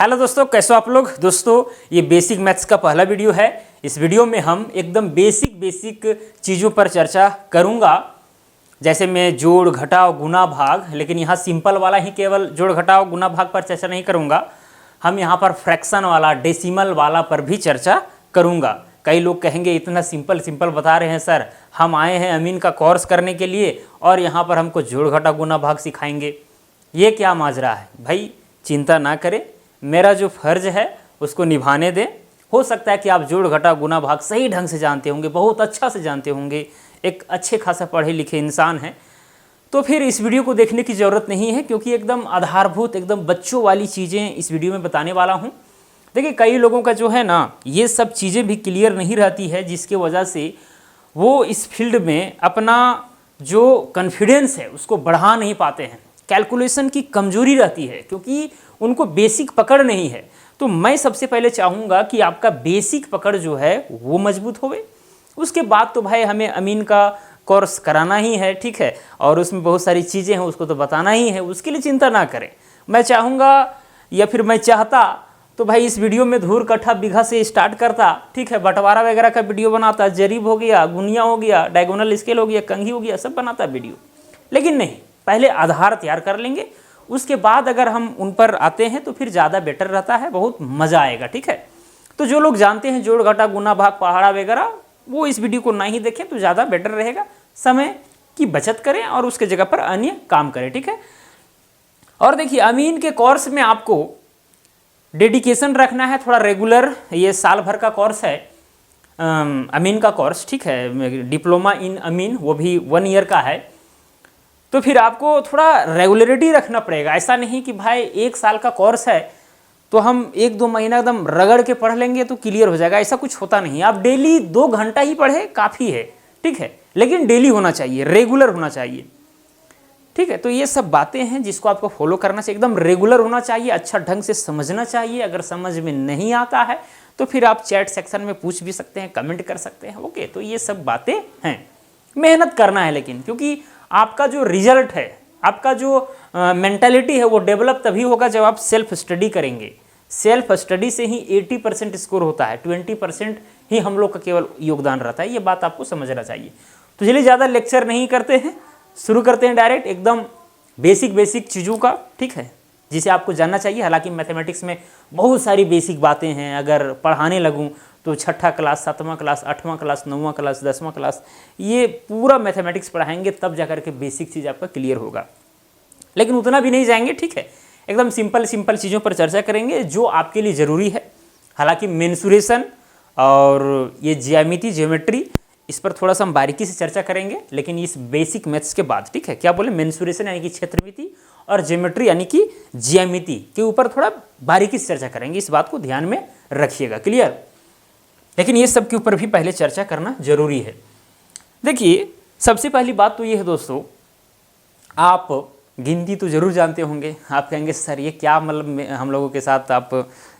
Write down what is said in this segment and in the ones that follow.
Hello दोस्तों, कैसे हो आप लोग। दोस्तों ये बेसिक मैथ्स का पहला वीडियो है। इस वीडियो में हम एकदम बेसिक चीज़ों पर चर्चा करूंगा। जैसे मैं जोड़ घटाव गुना भाग, लेकिन यहाँ सिंपल वाला ही केवल जोड़ घटाव गुना भाग पर चर्चा नहीं करूंगा। हम यहाँ पर फ्रैक्शन वाला डेसिमल वाला पर भी चर्चा करूंगा। कई लोग कहेंगे इतना सिंपल बता रहे हैं सर, हम आए हैं अमीन का कोर्स करने के लिए और यहाँ पर हमको जोड़ घटाव गुना भाग सिखाएंगे, ये क्या माजरा है। भाई चिंता ना करें, मेरा जो फ़र्ज़ है उसको निभाने दें। हो सकता है कि आप जोड़ घटाव गुना भाग सही ढंग से जानते होंगे, बहुत अच्छा से जानते होंगे, एक अच्छे खासा पढ़े लिखे इंसान हैं, तो फिर इस वीडियो को देखने की ज़रूरत नहीं है, क्योंकि एकदम आधारभूत एकदम बच्चों वाली चीज़ें इस वीडियो में बताने वाला हूँ। देखिए कई लोगों का जो है ना ये सब चीज़ें भी क्लियर नहीं रहती है, जिसके वजह से वो इस फील्ड में अपना जो कॉन्फिडेंस है उसको बढ़ा नहीं पाते हैं। कैलकुलेशन की कमजोरी रहती है क्योंकि उनको बेसिक पकड़ नहीं है। तो मैं सबसे पहले चाहूँगा कि आपका बेसिक पकड़ जो है वो मजबूत होवे। उसके बाद तो भाई हमें अमीन का कोर्स कराना ही है, ठीक है, और उसमें बहुत सारी चीज़ें हैं उसको तो बताना ही है, उसके लिए चिंता ना करें। मैं चाहूँगा या फिर मैं चाहता तो भाई इस वीडियो में धूर कट्ठा बीघा से स्टार्ट करता, ठीक है, बंटवारा वगैरह का वीडियो बनाता, जरीब हो गया, गुनिया हो गया, डायगोनल स्केल हो गया, कंघी हो गया, सब बनाता वीडियो। लेकिन नहीं, पहले आधार तैयार कर लेंगे, उसके बाद अगर हम उन पर आते हैं तो फिर ज़्यादा बेटर रहता है, बहुत मज़ा आएगा, ठीक है। तो जो लोग जानते हैं जोड़ घटा गुना भाग पहाड़ा वगैरह, वो इस वीडियो को ना ही देखें तो ज़्यादा बेटर रहेगा। समय की बचत करें और उसके जगह पर अन्य काम करें, ठीक है। और देखिए अमीन के कोर्स में आपको डेडिकेशन रखना है थोड़ा रेगुलर। ये साल भर का कोर्स है अमीन का कोर्स, ठीक है, डिप्लोमा इन अमीन, वो भी 1 ईयर का है। तो फिर आपको थोड़ा रेगुलरिटी रखना पड़ेगा। ऐसा नहीं कि भाई 1 साल का कोर्स है तो हम 1-2 महीना एकदम रगड़ के पढ़ लेंगे तो क्लियर हो जाएगा, ऐसा कुछ होता नहीं। आप डेली 2 घंटा ही पढ़े काफ़ी है, ठीक है, लेकिन डेली होना चाहिए, रेगुलर होना चाहिए, ठीक है। तो ये सब बातें हैं जिसको आपको फॉलो करना चाहिए, एकदम रेगुलर होना चाहिए, अच्छा ढंग से समझना चाहिए। अगर समझ में नहीं आता है तो फिर आप चैट सेक्शन में पूछ भी सकते हैं, कमेंट कर सकते हैं, ओके। तो ये सब बातें हैं, मेहनत करना है लेकिन, क्योंकि आपका जो रिजल्ट है, आपका जो मेंटालिटी है वो डेवलप तभी होगा जब आप सेल्फ स्टडी करेंगे। सेल्फ स्टडी से ही 80% स्कोर होता है, 20% ही हम लोग का केवल योगदान रहता है। ये बात आपको समझना चाहिए। तो चलिए ज़्यादा लेक्चर नहीं करते हैं, शुरू करते हैं डायरेक्ट एकदम बेसिक चीज़ों का, ठीक है, जिसे आपको जानना चाहिए। हालांकि मैथमेटिक्स में बहुत सारी बेसिक बातें हैं, अगर पढ़ाने लगूँ तो 6ठा क्लास, 7वां क्लास, 8वां क्लास, 9वां क्लास, 10वां क्लास, ये पूरा मैथमेटिक्स पढ़ाएंगे, तब जाकर के बेसिक चीज़ आपका क्लियर होगा। लेकिन उतना भी नहीं जाएंगे, ठीक है, एकदम सिंपल चीज़ों पर चर्चा करेंगे जो आपके लिए ज़रूरी है। हालांकि मेंसुरेशन और ये ज्योमेट्री, इस पर थोड़ा सा हम बारीकी से चर्चा करेंगे, लेकिन इस बेसिक मैथ्स के बाद, ठीक है। क्या बोले, मेंसुरेशन यानी कि क्षेत्रमिति और ज्योमेट्री यानी कि ज्यामिति के ऊपर थोड़ा बारीकी से चर्चा करेंगे, इस बात को ध्यान में रखिएगा, क्लियर। लेकिन ये सब के ऊपर भी पहले चर्चा करना जरूरी है। देखिए सबसे पहली बात तो ये है दोस्तों, आप गिनती तो जरूर जानते होंगे। आप कहेंगे सर ये क्या मतलब हम लोगों के साथ आप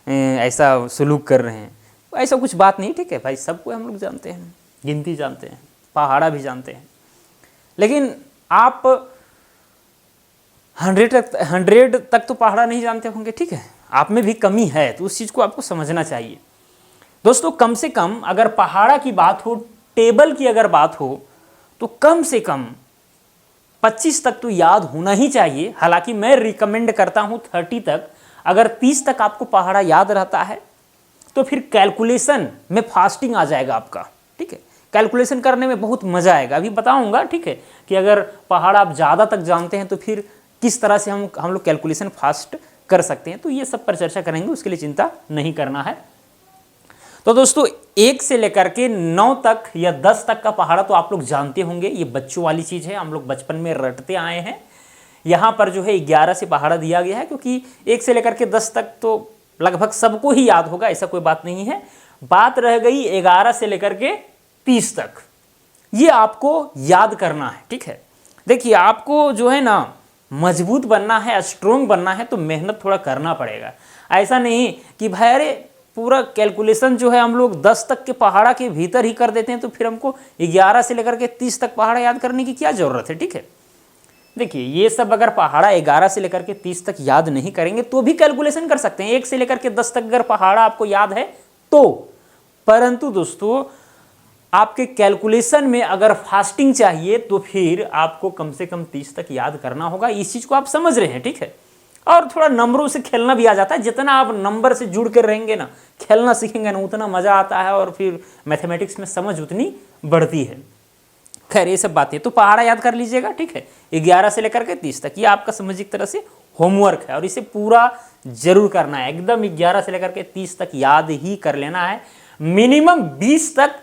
ऐसा सलूक कर रहे हैं। ऐसा कुछ बात नहीं, ठीक है भाई, सबको हम लोग जानते हैं, गिनती जानते हैं, पहाड़ा भी जानते हैं, लेकिन आप 100 तक तो पहाड़ा नहीं जानते होंगे, ठीक है, आप में भी कमी है, तो उस चीज़ को आपको समझना चाहिए। दोस्तों कम से कम अगर पहाड़ा की बात हो, टेबल की अगर बात हो, तो कम से कम 25 तक तो याद होना ही चाहिए। हालांकि मैं रिकमेंड करता हूं 30 तक। अगर 30 तक आपको पहाड़ा याद रहता है तो फिर कैलकुलेशन में फास्टिंग आ जाएगा आपका, ठीक है, कैलकुलेशन करने में बहुत मजा आएगा। अभी बताऊंगा, ठीक है, कि अगर पहाड़ा आप ज़्यादा तक जानते हैं तो फिर किस तरह से हम लोग कैलकुलेशन फास्ट कर सकते हैं। तो ये सब पर चर्चा करेंगे, उसके लिए चिंता नहीं करना है। तो दोस्तों 1 से लेकर के 9 तक या 10 तक का पहाड़ा तो आप लोग जानते होंगे, ये बच्चों वाली चीज़ है, हम लोग बचपन में रटते आए हैं। यहाँ पर जो है 11 से पहाड़ा दिया गया है, क्योंकि 1 से लेकर के 10 तक तो लगभग सबको ही याद होगा, ऐसा कोई बात नहीं है। बात रह गई 11 से लेकर के 30 तक, ये आपको याद करना है, ठीक है। देखिए आपको जो है ना मजबूत बनना है, स्ट्रोंग बनना है, तो मेहनत थोड़ा करना पड़ेगा। ऐसा नहीं कि भाई अरे पूरा कैलकुलेशन जो है हम लोग 10 तक के पहाड़ा के भीतर ही कर देते हैं, तो फिर हमको 11 से लेकर के 30 तक पहाड़ा याद करने की क्या ज़रूरत है, ठीक है। देखिए ये सब अगर पहाड़ा 11 से लेकर के 30 तक याद नहीं करेंगे तो भी कैलकुलेशन कर सकते हैं, 1 से लेकर के 10 तक अगर पहाड़ा आपको याद है तो। परंतु दोस्तों आपके कैलकुलेशन में अगर फास्टिंग चाहिए तो फिर आपको कम से कम 30 तक याद करना होगा। इस चीज को आप समझ रहे हैं, ठीक है। और थोड़ा नंबरों से खेलना भी आ जाता है, जितना आप नंबर से जुड़ कर रहेंगे ना, खेलना सीखेंगे ना, उतना मजा आता है और फिर मैथमेटिक्स में समझ उतनी बढ़ती है। खैर ये सब बातें तो पहाड़ा याद कर लीजिएगा, ठीक है, 11 से लेकर के 30 तक। ये आपका समझ एक तरह से होमवर्क है और इसे पूरा जरूर करना है, एकदम 11 से लेकर के 30 तक याद ही कर लेना है। मिनिमम 20 तक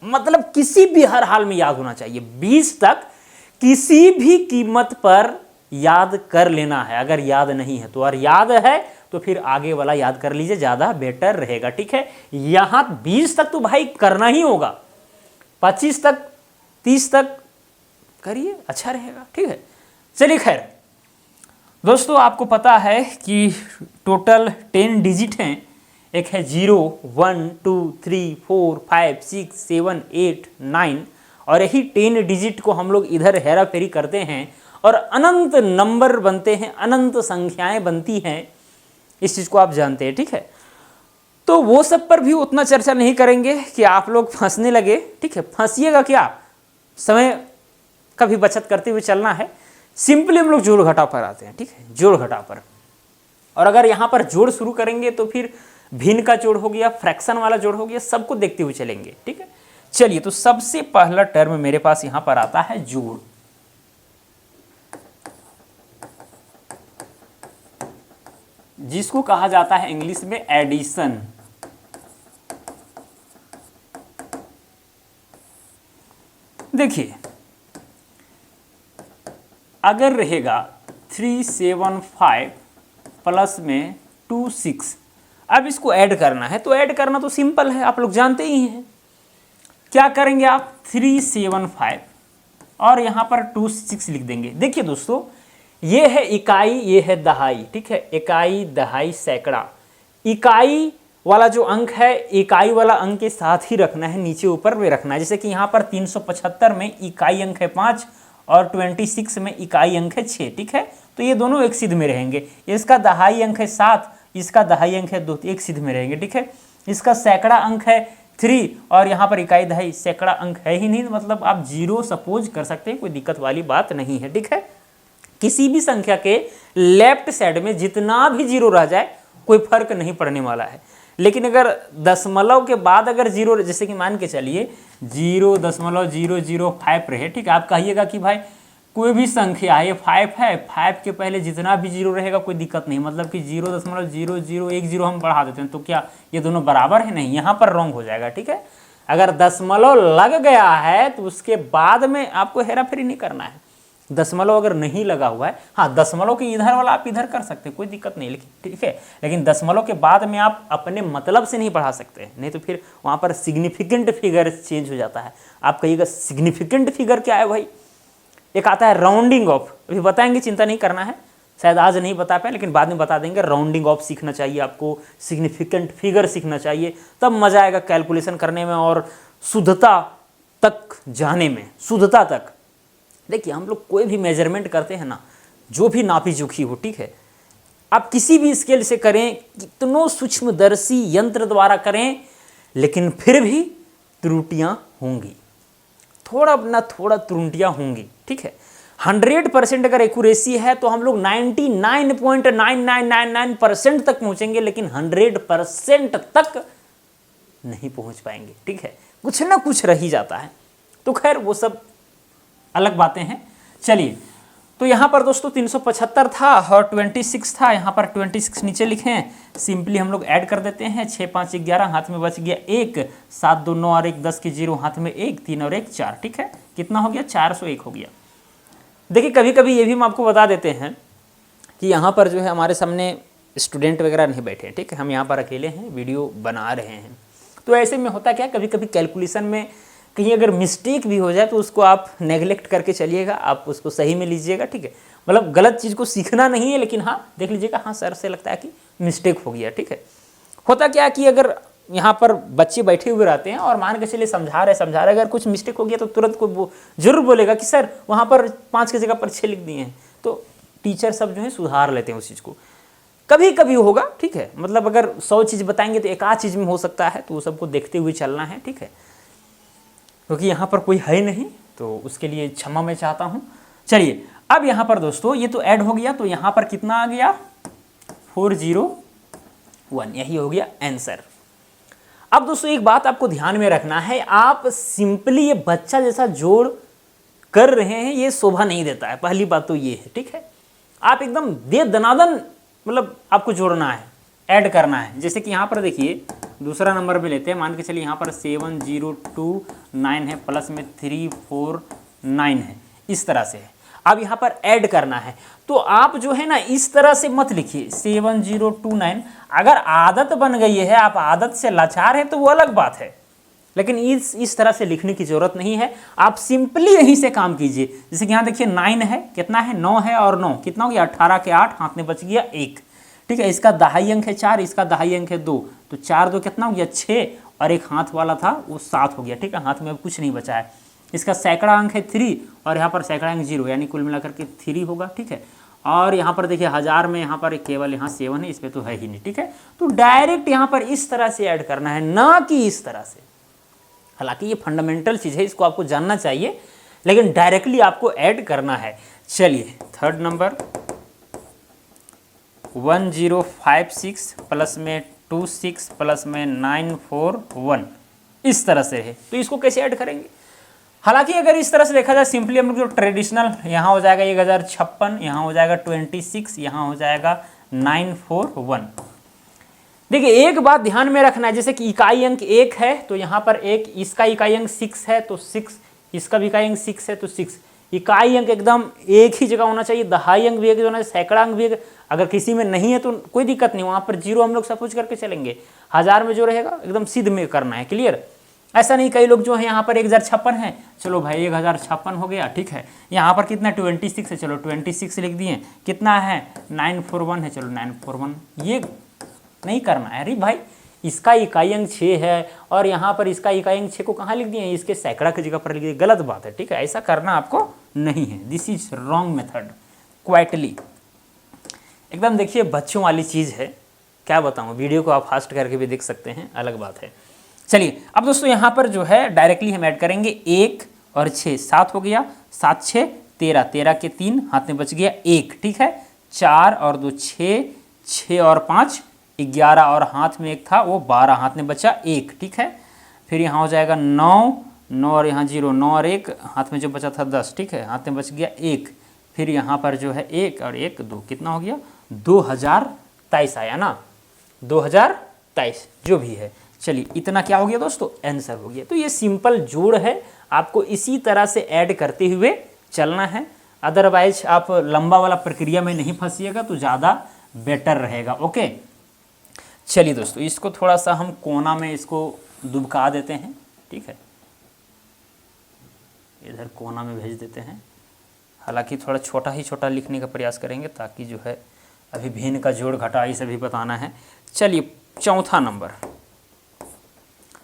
मतलब किसी भी हर हाल में याद होना चाहिए, 20 तक किसी भी कीमत पर याद कर लेना है। अगर याद नहीं है तो, और याद है तो फिर आगे वाला याद कर लीजिए, ज्यादा बेटर रहेगा, ठीक है। यहां 20 तक तो भाई करना ही होगा, 25 तक 30 तक करिए, अच्छा रहेगा, ठीक है। चलिए खैर दोस्तों, आपको पता है कि टोटल 10 डिजिट हैं। एक है 0, 1, 2, 3, 4, 5, 6, 7, 8, 9 और यही 10 डिजिट को हम लोग इधर हेरा फेरी करते हैं और अनंत नंबर बनते हैं, अनंत संख्याएं बनती हैं। इस चीज़ को आप जानते हैं, ठीक है। तो वो सब पर भी उतना चर्चा नहीं करेंगे कि आप लोग फंसने लगे, ठीक है। फंसिएगा क्या, समय का भी बचत करते हुए चलना है। सिंपली हम लोग जोड़ घटाव पर आते हैं, ठीक है, जोड़ घटाव पर। और अगर यहाँ पर जोड़ शुरू करेंगे तो फिर भिन्न का जोड़ हो गया, फ्रैक्शन वाला जोड़ हो गया, सबको देखते हुए चलेंगे, ठीक है। चलिए तो सबसे पहला टर्म मेरे पास यहां पर आता है जोड़। जिसको कहा जाता है इंग्लिश में एडिशन। देखिए अगर रहेगा 375 प्लस में 26, अब इसको ऐड करना है तो ऐड करना तो सिंपल है, आप लोग जानते ही हैं। क्या करेंगे आप, 375 और यहाँ पर 26 लिख देंगे। देखिए दोस्तों ये है इकाई, ये है दहाई, ठीक है, इकाई दहाई सैकड़ा। इकाई वाला जो अंक है, इकाई वाला अंक के साथ ही रखना है, नीचे ऊपर में रखना है। जैसे कि यहाँ पर 375 में इकाई अंक है 5 और 26 में इकाई अंक है 6, ठीक है। तो ये दोनों एक सिद्ध में रहेंगे। इसका दहाई अंक है 7, इसका दहाई अंक है 2, एक सिद्ध में रहेंगे, ठीक है। इसका सैकड़ा अंक है 3 और यहाँ पर इकाई दहाई सैकड़ा अंक है ही नहीं, मतलब आप 0 सपोज कर सकते हैं, कोई दिक्कत वाली बात नहीं है, ठीक है। किसी भी संख्या के लेफ्ट साइड में जितना भी 0 रह जाए कोई फर्क नहीं पड़ने वाला है। लेकिन अगर दशमलव के बाद अगर 0, जैसे कि मान के चलिए 0.005 रहे, ठीक है, आप कहिएगा कि भाई कोई भी संख्या है, ये 5 है, 5 के पहले जितना भी 0 रहेगा कोई दिक्कत नहीं, मतलब कि 0.0010 हम बढ़ा देते हैं तो क्या ये दोनों बराबर है, नहीं, यहाँ पर रॉन्ग हो जाएगा, ठीक है। अगर दशमलव लग गया है तो उसके बाद में आपको हेरा फेरी नहीं करना है। दशमलव अगर नहीं लगा हुआ है, हाँ दशमलव के इधर वाला आप इधर कर सकते हैं, कोई दिक्कत नहीं, लेकिन ठीक है, लेकिन दशमलव के बाद में आप अपने मतलब से नहीं बढ़ा सकते, नहीं तो फिर वहाँ पर सिग्निफिकेंट फिगर चेंज हो जाता है। आप कहिएगा सिग्निफिकेंट फिगर क्या है भाई, एक आता है राउंडिंग ऑफ, अभी बताएंगे, चिंता नहीं करना है, शायद आज नहीं बता पाए लेकिन बाद में बता देंगे। राउंडिंग ऑफ सीखना चाहिए आपको, सिग्निफिकेंट फिगर सीखना चाहिए, तब मजा आएगा कैलकुलेशन करने में और शुद्धता तक जाने में, शुद्धता तक। देखिए हम लोग कोई भी मेजरमेंट करते हैं ना, जो भी नापी जोखी हो, ठीक है, आप किसी भी स्केल से करें, कितनों सूक्ष्मदर्शी यंत्र द्वारा करें, लेकिन फिर भी त्रुटियां होंगी, थोड़ा ना थोड़ा त्रुटियां होंगी, ठीक है। 100% अगर एक्यूरेसी है तो हम लोग 99.9999% तक पहुंचेंगे, लेकिन 100% तक नहीं पहुंच पाएंगे, ठीक है, कुछ ना कुछ रह ही जाता है। तो खैर वो सब अलग बातें हैं। चलिए तो यहाँ पर दोस्तों 375 था और 26 था, यहाँ पर 26 नीचे लिखे हैं, सिंपली हम लोग ऐड कर देते हैं। 6 5 11, हाथ में बच गया 1, 7 2 9 और 1 10 की 0, हाथ में 1, 3 और 1 4, ठीक है, कितना हो गया, 401 हो गया। देखिए कभी कभी ये भी हम आपको बता देते हैं कि यहाँ पर जो है हमारे सामने स्टूडेंट वगैरह नहीं बैठे हैं, ठीक है, हम यहाँ पर अकेले हैं, वीडियो बना रहे हैं। तो ऐसे में होता क्या, कभी कभी कैलकुलेशन में कहीं अगर मिस्टेक भी हो जाए तो उसको आप नेगलेक्ट करके चलिएगा, आप उसको सही में लीजिएगा, ठीक है। मतलब गलत चीज़ को सीखना नहीं है, लेकिन हाँ देख लीजिएगा, हाँ सर से लगता है कि मिस्टेक हो गया, ठीक है। होता क्या कि अगर यहाँ पर बच्चे बैठे हुए रहते हैं और मान के चलिए समझा रहे, अगर कुछ मिस्टेक हो गया तो तुरंत कोई वो जरूर बोलेगा कि सर वहाँ पर 5 की जगह पर 6 लिख दिए हैं। तो टीचर सब जो है सुधार लेते हैं उस चीज़ को। कभी कभी होगा, ठीक है, मतलब अगर 100 चीज़ बताएंगे तो एक आध चीज़ में हो सकता है, तो वो सबको देखते हुए चलना है, ठीक है, क्योंकि यहाँ पर कोई है नहीं, तो उसके लिए क्षमा मैं चाहता हूँ। चलिए अब यहाँ पर दोस्तों ये तो ऐड हो गया, तो यहाँ पर कितना आ गया 401, यही हो गया आंसर। अब दोस्तों एक बात आपको ध्यान में रखना है, आप सिंपली ये बच्चा जैसा जोड़ कर रहे हैं ये शोभा नहीं देता है, पहली बात तो ये है, ठीक है। आप एकदम दे दनादन मतलब आपको जोड़ना है, ऐड करना है। जैसे कि यहाँ पर देखिए दूसरा नंबर भी लेते हैं, मान के चलिए यहाँ पर 7029 है, प्लस में 349 है, इस तरह से है। अब यहाँ पर ऐड करना है, तो आप जो है ना इस तरह से मत लिखिए 7029। अगर आदत बन गई है, आप आदत से लाचार हैं तो वो अलग बात है, लेकिन इस तरह से लिखने की जरूरत नहीं है। आप सिंपली यहीं से काम कीजिए। जैसे कि यहाँ देखिए 9 है, कितना है 9 है, और 9 कितना हो गया 18 के 8, हाथ में बच गया 1, ठीक है। इसका दहाई अंक है 4, इसका दहाई अंक है 2, तो 4 2 कितना हो गया 6, और एक हाथ वाला था वो 7 हो गया, ठीक है, हाथ में अब कुछ नहीं बचा है। इसका सैकड़ा अंक है 3, और यहाँ पर सैकड़ा अंक 0, यानी कुल मिलाकर के 3 होगा, ठीक है। और यहाँ पर देखिए 1000 में यहाँ पर केवल यहाँ 7 है, इस पर तो है ही नहीं, ठीक है। तो डायरेक्ट यहाँ पर इस तरह से ऐड करना है, ना कि इस तरह से। हालांकि ये फंडामेंटल चीज़ है, इसको आपको जानना चाहिए, लेकिन डायरेक्टली आपको ऐड करना है। चलिए थर्ड नंबर 1056 प्लस में 26 प्लस में 941, इस तरह से है, तो इसको कैसे ऐड करेंगे। हालांकि अगर इस तरह से देखा जाए सिंपली हम लोग जो ट्रेडिशनल, यहाँ हो जाएगा 1056, यहाँ हो जाएगा 26, यहाँ हो जाएगा 941। देखिए एक बात ध्यान में रखना है, जैसे कि इकाई अंक 1 है तो यहाँ पर 1, इसका इकाई अंक 6 है तो 6, इसका भी इकाई अंक 6 है तो 6। इकाई अंक एकदम एक ही जगह होना चाहिए, दहाई अंक भी एक होना चाहिए, सैकड़ा अंक भी एक। अगर किसी में नहीं है तो कोई दिक्कत नहीं, वहाँ पर 0 हम लोग सपोज करके चलेंगे। 1000 में जो रहेगा एकदम सिद्ध में करना है, क्लियर। ऐसा नहीं, कई लोग जो है यहाँ पर 1056 है, चलो भाई 1056 हो गया, ठीक है। यहाँ पर कितना 26 है, चलो 26 लिख दिए। कितना है 941 है, चलो 941। ये नहीं करना है। अरे भाई इसका इकाई अंक 6 है और यहाँ पर इसका इकाई अंक 6 को कहाँ लिख दिए, इसके सैकड़ा की जगह पर लिख दिए, गलत बात है, ठीक है। ऐसा करना आपको नहीं है, this is wrong method quietly. एकदम देखिए बच्चों वाली चीज़ है, क्या बताऊँ, वीडियो को आप फास्ट करके भी देख सकते हैं, अलग बात है। चलिए अब दोस्तों यहाँ पर जो है डायरेक्टली हम ऐड करेंगे 1 और 6, 7 हो गया, 7 6 13, 13 के 3, हाथ में बच गया 1, ठीक है। 4 और 2 6, 6 और 5 11, और हाथ में 1 था वो 12, हाथ में बचा 1, ठीक है। फिर यहाँ हो जाएगा 9, 9 और यहाँ 0, 9 और 1, हाथ में जो बचा था 10, ठीक है, हाथ में बच गया 1। फिर यहाँ पर जो है 1 और 1 2, कितना हो गया 2023 आया ना, 2023 जो भी है। चलिए इतना क्या हो गया दोस्तों, आंसर हो गया। तो ये सिंपल जोड़ है, आपको इसी तरह से ऐड करते हुए चलना है, अदरवाइज आप लंबा वाला प्रक्रिया में नहीं फंसिएगा तो ज़्यादा बेटर रहेगा। ओके चलिए दोस्तों इसको थोड़ा सा हम कोना में इसको दुबका देते हैं, ठीक है, इधर कोना में भेज देते हैं। हालांकि थोड़ा छोटा लिखने का प्रयास करेंगे ताकि जो है अभी भिन्न का जोड़ घटा ये सभी बताना है। चलिए चौथा नंबर,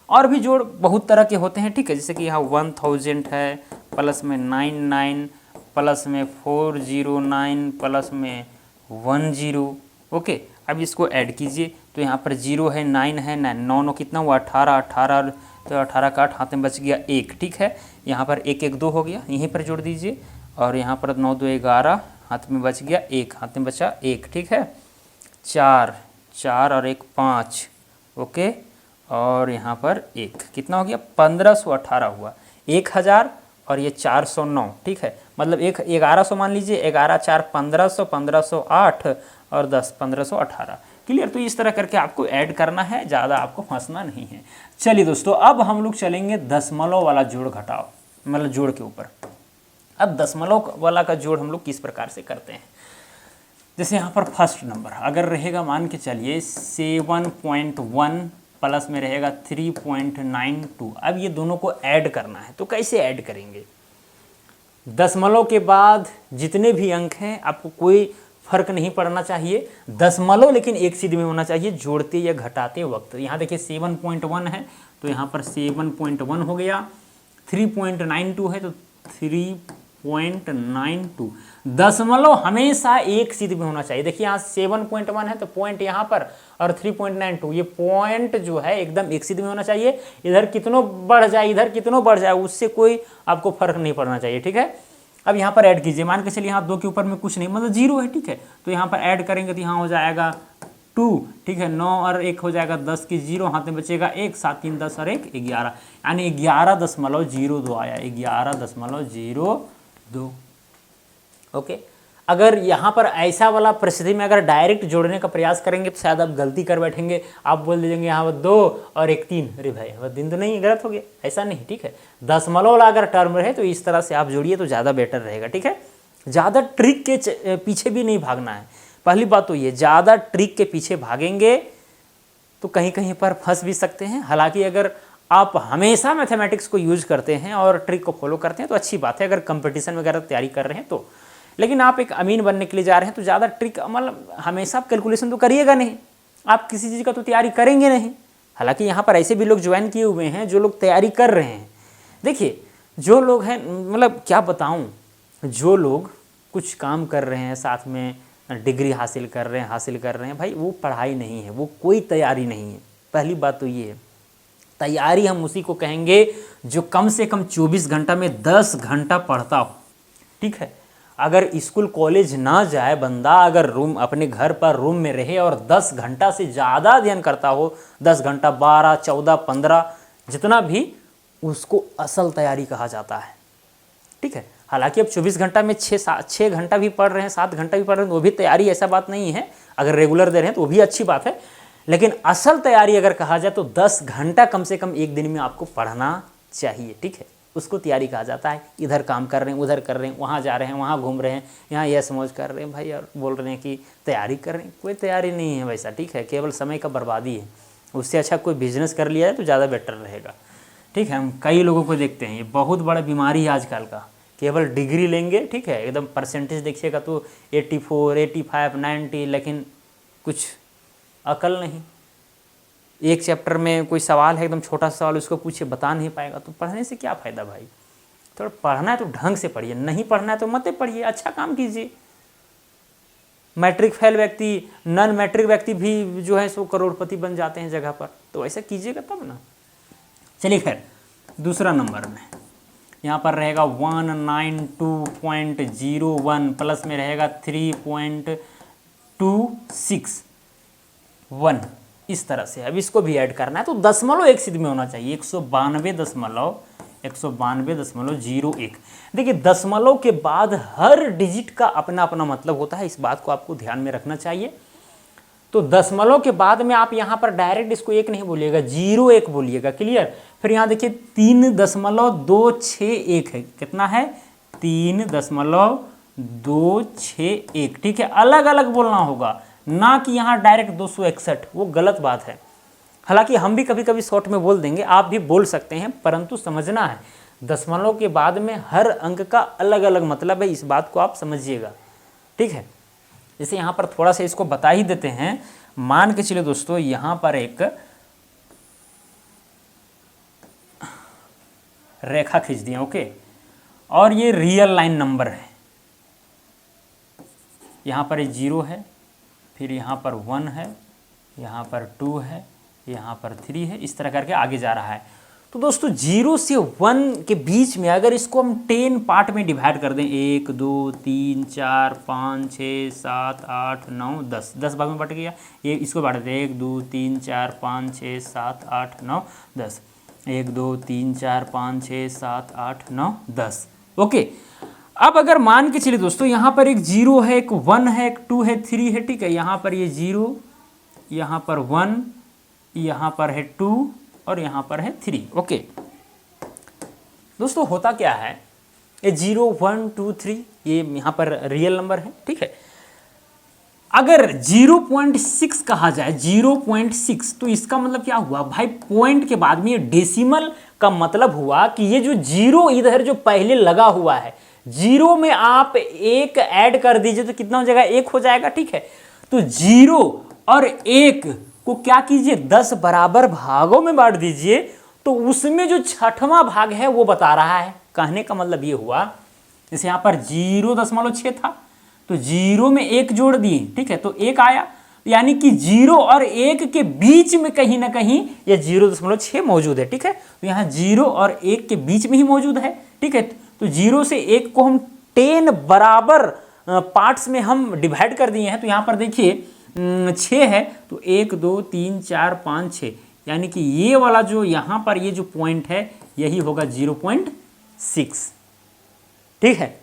और भी जोड़ बहुत तरह के होते हैं, ठीक है, जैसे कि यहाँ 1000 है, प्लस में 99, प्लस में 409, प्लस में 10। ओके अब इसको ऐड कीजिए, तो यहाँ पर 0 है, 9 है, 9 9 कितना हुआ 18, 18 तो 18 का 8, हाथ में बच गया 1, ठीक है। यहाँ पर 1 1 2 हो गया, यहीं पर जोड़ दीजिए, और यहाँ पर 9 2 11, हाथ में बच गया 1, हाथ में बचा 1, ठीक है। 4 4 और 1 5, ओके, और यहाँ पर 1 कितना हो गया 1518 हुआ, 1000 और ये 409, ठीक है, मतलब 1100 मान लीजिए, 11 4 1500, 1508 और 10 1518, क्लियर। तो इस तरह करके आपको ऐड करना है, ज़्यादा आपको फंसना नहीं है। चलिए दोस्तों अब हम लोग चलेंगे दशमलव वाला जोड़ घटाव, मतलब जोड़ के ऊपर। अब दशमलव वाला का जोड़ हम लोग किस प्रकार से करते हैं, जैसे यहाँ पर फर्स्ट नंबर अगर रहेगा, मान के चलिए 7.1 प्लस में रहेगा 3.92। अब ये दोनों को ऐड करना है, तो कैसे ऐड करेंगे। दशमलव के बाद जितने भी अंक हैं आपको कोई फर्क नहीं पड़ना चाहिए, दशमलव लेकिन एक सीध में होना चाहिए जोड़ते या घटाते वक्त। यहाँ देखिए 7.1 है तो यहाँ पर 7.1 हो गया, 3.92 है तो 3.92। दशमलव हमेशा एक सीध में होना चाहिए। देखिए यहाँ 7.1 है तो पॉइंट यहाँ पर, और 3.92 ये पॉइंट जो है एकदम एक सीध में होना चाहिए। इधर कितनों बढ़ जाए इधर कितनों बढ़ जाए उससे कोई आपको फर्क नहीं पड़ना चाहिए, ठीक है। अब यहाँ पर ऐड कीजिए, मान के चलिए यहाँ 2 के ऊपर में कुछ नहीं मतलब 0 है, ठीक है। तो यहाँ पर ऐड करेंगे तो यहाँ हो जाएगा 2, ठीक है। 9 और 1 हो जाएगा 10 की 0, हाथ में बचेगा 1, 7 3 10 और 1 11, यानी 11.02 आया, 11.02। ओके, अगर यहाँ पर ऐसा वाला परिस्थिति में अगर डायरेक्ट जोड़ने का प्रयास करेंगे तो शायद आप गलती कर बैठेंगे, आप बोल दीजिएंगे यहाँ पर 2 और 1 3, अरे भाई वह दिन तो नहीं, गलत हो गया, ऐसा नहीं, ठीक है। दशमलव वाला अगर टर्म रहे तो इस तरह से आप जोड़िए तो ज़्यादा बेटर रहेगा, ठीक है। ज़्यादा ट्रिक के पीछे भी नहीं भागना है, पहली बात तो ये, ज़्यादा ट्रिक के पीछे भागेंगे तो कहीं कहीं पर फंस भी सकते हैं। हालांकि अगर आप हमेशा मैथमेटिक्स को यूज करते हैं और ट्रिक को फॉलो करते हैं तो अच्छी बात है, अगर कंपटीशन वगैरह तैयारी कर रहे हैं तो। लेकिन आप एक अमीन बनने के लिए जा रहे हैं तो ज़्यादा ट्रिक मतलब हमेशा आप कैलकुलेशन तो करिएगा नहीं, आप किसी चीज़ का तो तैयारी करेंगे नहीं। हालांकि यहाँ पर ऐसे भी लोग ज्वाइन किए हुए हैं जो लोग तैयारी कर रहे हैं। देखिए जो लोग हैं, मतलब क्या बताऊँ, जो लोग कुछ काम कर रहे हैं साथ में, डिग्री हासिल कर रहे हैं भाई, वो पढ़ाई नहीं है, वो कोई तैयारी नहीं है। पहली बात तो ये है, तैयारी हम उसी को कहेंगे जो कम से कम 24 घंटा में 10 घंटा पढ़ता हो, ठीक है। अगर स्कूल कॉलेज ना जाए बंदा, अगर रूम अपने घर पर रूम में रहे और 10 घंटा से ज़्यादा अध्ययन करता हो, 10 घंटा 12 14 15 जितना भी, उसको असल तैयारी कहा जाता है, ठीक है। हालांकि अब 24 घंटा में 6 घंटा भी पढ़ रहे हैं, 7 घंटा भी पढ़ रहे हैं, वो भी तैयारी, ऐसा बात नहीं है। अगर रेगुलर दे रहे हैं तो वो भी अच्छी बात है, लेकिन असल तैयारी अगर कहा जाए तो 10 घंटा कम से कम एक दिन में आपको पढ़ना चाहिए, ठीक है। उसको तैयारी कहा जाता है। इधर काम कर रहे हैं, उधर कर रहे हैं, वहाँ जा रहे हैं, वहाँ घूम रहे हैं, यहाँ यह समझ कर रहे हैं भाई, और बोल रहे हैं कि तैयारी कर रहे हैं, कोई तैयारी नहीं है वैसा, ठीक है। केवल समय का बर्बादी है। उससे अच्छा कोई बिजनेस कर लिया है तो ज़्यादा बेटर रहेगा, ठीक है। हम कई लोगों को देखते हैं, ये बहुत बड़ा बीमारी है आजकल का, केवल डिग्री लेंगे, ठीक है, एकदम परसेंटेज देखिएगा तो 84 85 90, लेकिन कुछ अकल नहीं। एक चैप्टर में कोई सवाल है, एकदम छोटा सा सवाल, उसको पूछे बता नहीं पाएगा, तो पढ़ने से क्या फ़ायदा भाई। थोड़ा पढ़ना है तो ढंग से पढ़िए, नहीं पढ़ना है तो मत पढ़िए, अच्छा काम कीजिए। मैट्रिक फेल व्यक्ति, नॉन मैट्रिक व्यक्ति भी जो है सो करोड़पति बन जाते हैं जगह पर, तो ऐसा कीजिएगा तब ना। चलिए खैर, दूसरा नंबर में यहाँ पर रहेगा 192.01 प्लस में रहेगा 3.261, इस तरह से। अब इसको भी ऐड करना है तो दशमलव एक सीध में होना चाहिए, 192.01। देखिए दशमलव के बाद हर डिजिट का अपना अपना मतलब होता है, इस बात को आपको ध्यान में रखना चाहिए। तो दशमलव के बाद में आप यहाँ पर डायरेक्ट इसको 1 नहीं बोलिएगा, 0 बोलिएगा, क्लियर। फिर यहाँ देखिए 3.261 है, कितना है 3.261, ठीक है। अलग अलग बोलना होगा, ना कि यहाँ डायरेक्ट 261, वो गलत बात है। हालांकि हम भी कभी कभी शॉर्ट में बोल देंगे, आप भी बोल सकते हैं, परंतु समझना है दशमलव के बाद में हर अंक का अलग अलग मतलब है, इस बात को आप समझिएगा, ठीक है। जैसे यहाँ पर थोड़ा सा इसको बता ही देते हैं। मान के चलिए दोस्तों, यहाँ पर एक रेखा खींच दिया, ओके, और ये रियल लाइन नंबर है। यहाँ पर 0 है, फिर यहाँ पर 1 है, यहाँ पर 2 है, यहाँ पर 3 है, इस तरह करके आगे जा रहा है। तो दोस्तों 0 से 1 के बीच में अगर इसको हम 10 पार्ट में डिवाइड कर दें, 1 2 3 4 5 6 7 8 9 10, 10 भाग में बट गया। ये इसको बांट दें, 1 2 3 4 5 6 7 8 9 10, 1 2 3 4 5 6 7 8 9 10, ओके। अब अगर मान के चलिए दोस्तों, यहाँ पर एक 0 है, एक 1 है, एक 2 है, 3 है, ठीक है। यहाँ पर ये 0, यहाँ पर 1, यहाँ पर है 2 और यहाँ पर है 3, ओके। दोस्तों होता क्या है, ये 0 1 2 3 ये यहाँ पर रियल नंबर है, ठीक है। अगर 0.6 कहा जाए, 0.6, तो इसका मतलब क्या हुआ भाई, पॉइंट के बाद में ये डेसिमल का मतलब हुआ कि ये जो 0 इधर जो पहले लगा हुआ है, जीरो में आप एक ऐड कर दीजिए तो कितना हो जाएगा, एक हो जाएगा, ठीक है। तो जीरो और एक को क्या कीजिए, 10 बराबर भागों में बांट दीजिए, तो उसमें जो छठवां भाग है वो बता रहा है। कहने का मतलब ये हुआ, जैसे यहां पर 0.6 था तो जीरो में एक जोड़ दिए, ठीक है, तो एक आया, यानी कि जीरो और एक के बीच में कहीं ना कहीं ये 0.6 मौजूद है, ठीक है। तो यहाँ जीरो और एक के बीच में ही मौजूद है, ठीक है। तो जीरो से एक को हम 10 बराबर पार्ट्स में हम डिवाइड कर दिए हैं। तो यहाँ पर देखिए 6 है, तो 1 2 3 4 5 6, यानी कि ये वाला जो यहाँ पर ये जो पॉइंट है यही होगा 0.6, ठीक है।